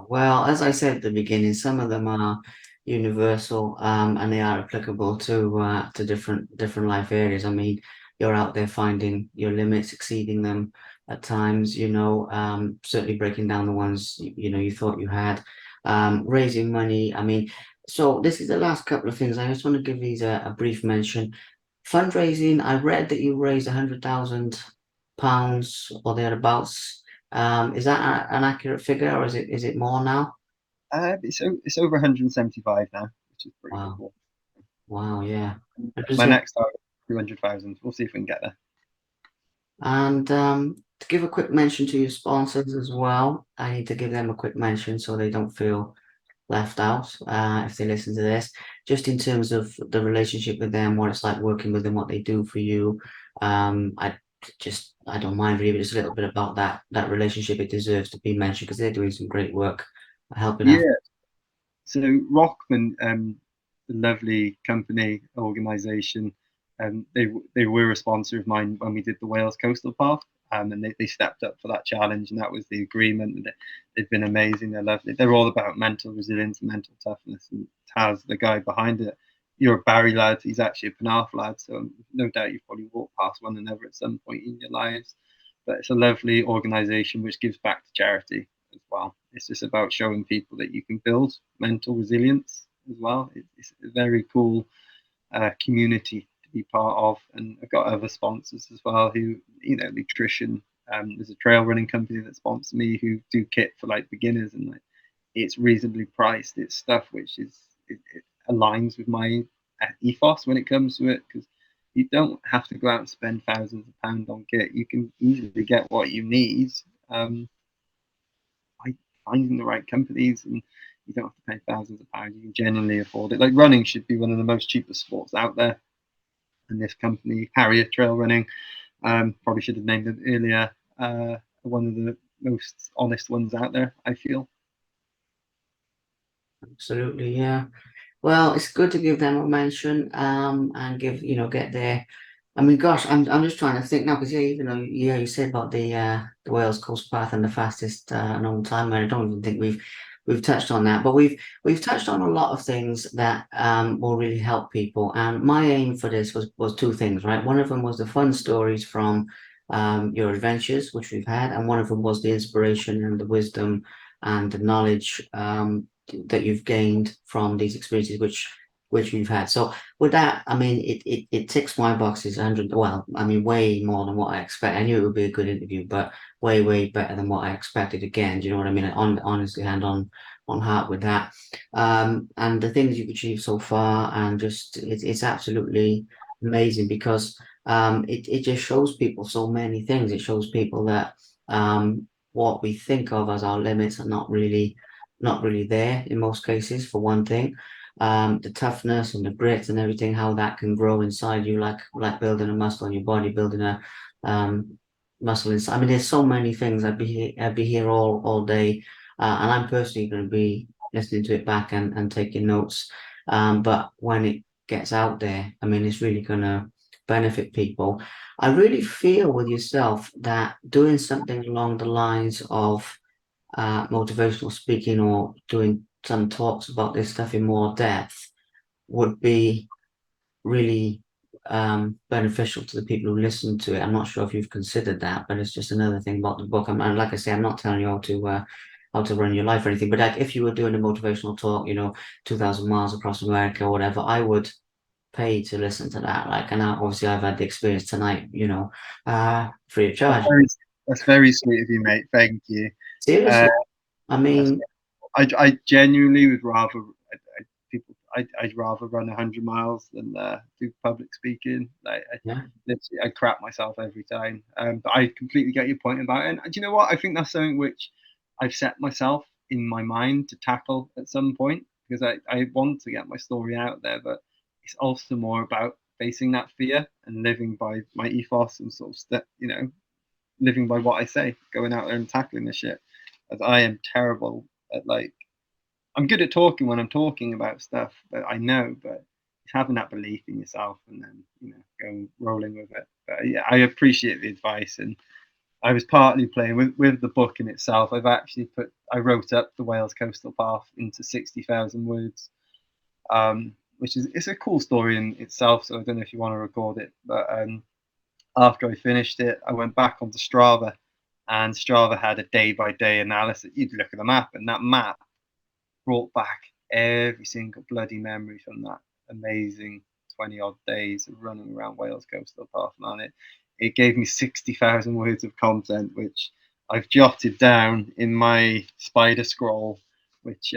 Well, as I said at the beginning, some of them are universal, and they are applicable to different life areas. I mean, you're out there finding your limits, exceeding them at times, certainly breaking down the ones you thought you had. Raising money. I mean, so this is the last couple of things. I just want to give these a brief mention. Fundraising, I read that you raised £100,000 or thereabouts. Is that an accurate figure, or is it more now? It's over 175 now, which is pretty Wow, cool. wow, yeah. My 100. next target, 200,000. We'll see if we can get there. And to give a quick mention to your sponsors as well, I need to give them a quick mention so they don't feel left out if they listen to this. Just in terms of the relationship with them, what it's like working with them, what they do for you. I don't mind really, but just a little bit about that relationship. It deserves to be mentioned because they're doing some great work helping out. Yeah. So Rockman, the lovely company organisation, they were a sponsor of mine when we did the Wales Coastal Path, and they stepped up for that challenge, and that was the agreement. And they've been amazing. They're lovely. They're all about mental resilience and mental toughness. And Taz, the guy behind it, you're a Barry lad. He's actually a Penarth lad, so no doubt you've probably walked past one another at some point in your lives. But it's a lovely organisation which gives back to charity as well. It's just about showing people that you can build mental resilience as well. It's a very cool community to be part of, and I've got other sponsors as well who, nutrition. There's a trail running company that sponsors me who do kit for like beginners, and like it's reasonably priced. It's stuff which it aligns with my ethos when it comes to it, because you don't have to go out and spend thousands of pounds on kit. You can easily get what you need um, by finding the right companies, and you don't have to pay thousands of pounds. You can genuinely afford it. Like running should be one of the most cheapest sports out there, and this company, Harrier Trail Running, probably should have named it earlier. One of the most honest ones out there, I feel. Absolutely, yeah. Well, it's good to give them a mention, and get there. I mean, gosh, I'm just trying to think now because yeah, even though yeah, you said about the Wales Coast Path and the fastest known time, and I don't even think we've touched on that, but we've touched on a lot of things that will really help people. And my aim for this was two things, right? One of them was the fun stories from your adventures, which we've had, and one of them was the inspiration and the wisdom and the knowledge that you've gained from these experiences, which we've had. So with that, I mean, it ticks my boxes 100. Well, I mean, way more than what I expect. I knew it would be a good interview, but way better than what I expected. Again, do you know what I mean? Honestly, hand on heart with that. And the things you've achieved so far, and just it's absolutely amazing because it just shows people so many things. It shows people that what we think of as our limits are not really there in most cases, for one thing. The toughness and the grit and everything, how that can grow inside you, like building a muscle in your body, building a um, muscle inside. I mean, there's so many things. I'd be here all day, and I'm personally going to be listening to it back and taking notes. But when it gets out there, I mean, it's really going to benefit people. I really feel with yourself that doing something along the lines of motivational speaking or doing some talks about this stuff in more depth would be really beneficial to the people who listen to it. I'm not sure if you've considered that, but it's just another thing about the book. And like I say, I'm not telling you how to run your life or anything, but like if you were doing a motivational talk, 2,000 miles across America or whatever, I would pay to listen to that. Like, and obviously I've had the experience tonight, free of That's charge. very, that's very sweet of you, mate. Thank you. Uh, Seriously, I that's mean, I genuinely would rather I'd rather run 100 miles than do public speaking. yeah. Literally, I crap myself every time. But I completely get your point about it. And do you know what? I think that's something which I've set myself in my mind to tackle at some point, because I want to get my story out there. But it's also more about facing that fear and living by my ethos and sort of living by what I say, going out there and tackling the shit. As I am terrible at I'm good at talking when I'm talking about stuff that I know, but it's having that belief in yourself and then going rolling with it. But yeah, I appreciate the advice, and I was partly playing with the book in itself. I wrote up the Wales Coastal Path into 60,000 words, which is it's a cool story in itself. So I don't know if you want to record it, but after I finished it, I went back onto Strava, and Strava had a day by day analysis. You'd look at the map, and that map brought back every single bloody memory from that amazing 20 odd days of running around Wales Coastal Path. And it gave me 60,000 words of content, which I've jotted down in my spider scroll, which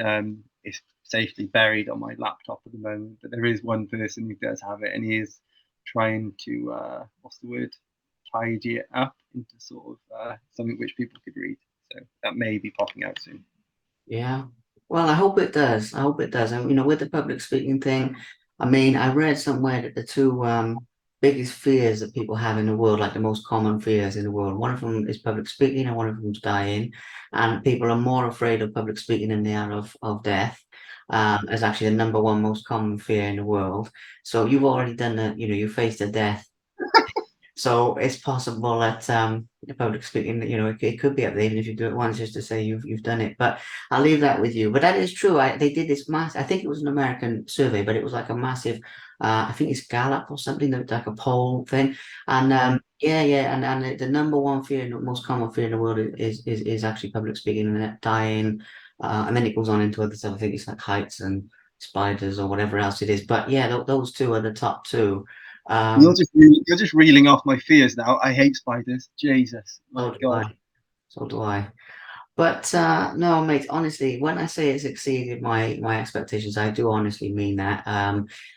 is safely buried on my laptop at the moment. But there is one person who does have it, and he is trying to what's the word, tidy it up into sort of something which people could read. So that may be popping out soon. Yeah. Well, I hope it does. I hope it does. And with the public speaking thing, I mean, I read somewhere that the two biggest fears that people have in the world, like the most common fears in the world, one of them is public speaking and one of them is dying. And people are more afraid of public speaking than they are of death. As actually the number one most common fear in the world. So you've already done that, you faced the death. So it's possible that the public speaking, it could be up there even if you do it once, just to say you've done it. But I'll leave that with you. But that is true. They did this mass. I think it was an American survey, but it was like a massive. I think it's Gallup or something, like a poll thing. And yeah, and the number one fear, the most common fear in the world is actually public speaking and dying. And then it goes on into other stuff. I think it's like heights and spiders or whatever else it is. But yeah, those two are the top two. You're Um, just reeling off my fears now. I hate spiders. Jesus, my so do God. I. So do I. But no, mate, honestly, when I say it's exceeded my expectations, I do honestly mean that.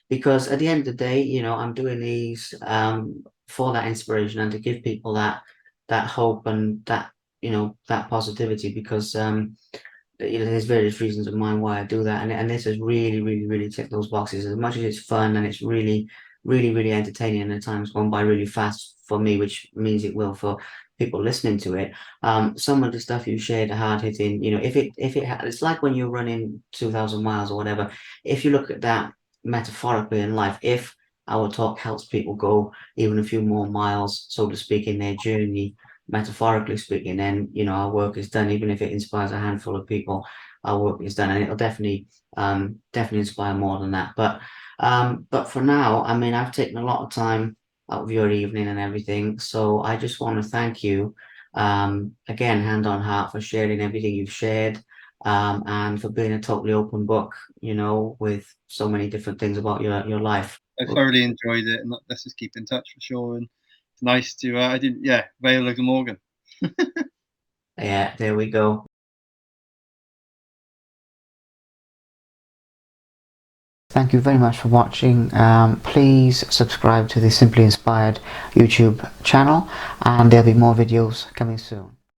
Because at the end of the day, I'm doing these for that inspiration and to give people that hope and that positivity because there's various reasons of mine why I do that, and this has really, really, really ticked those boxes. As much as it's fun and it's really, really, really entertaining, and at times gone by really fast for me, which means it will for people listening to it. Some of the stuff you shared are hard hitting. It's like when you're running 2,000 miles or whatever. If you look at that metaphorically in life, if our talk helps people go even a few more miles, so to speak, in their journey metaphorically speaking, then our work is done. Even if it inspires a handful of people, our work is done, and it'll definitely inspire more than that. But for now, I mean, I've taken a lot of time out of your evening and everything, so I just want to thank you, again, hand on heart, for sharing everything you've shared, and for being a totally open book, with so many different things about your life. I thoroughly enjoyed it, and let's just keep in touch for sure. And it's nice to I did Vale Morgan. Yeah, there we go. Thank you very much for watching. Please subscribe to the Simply Inspired YouTube channel, and there'll be more videos coming soon.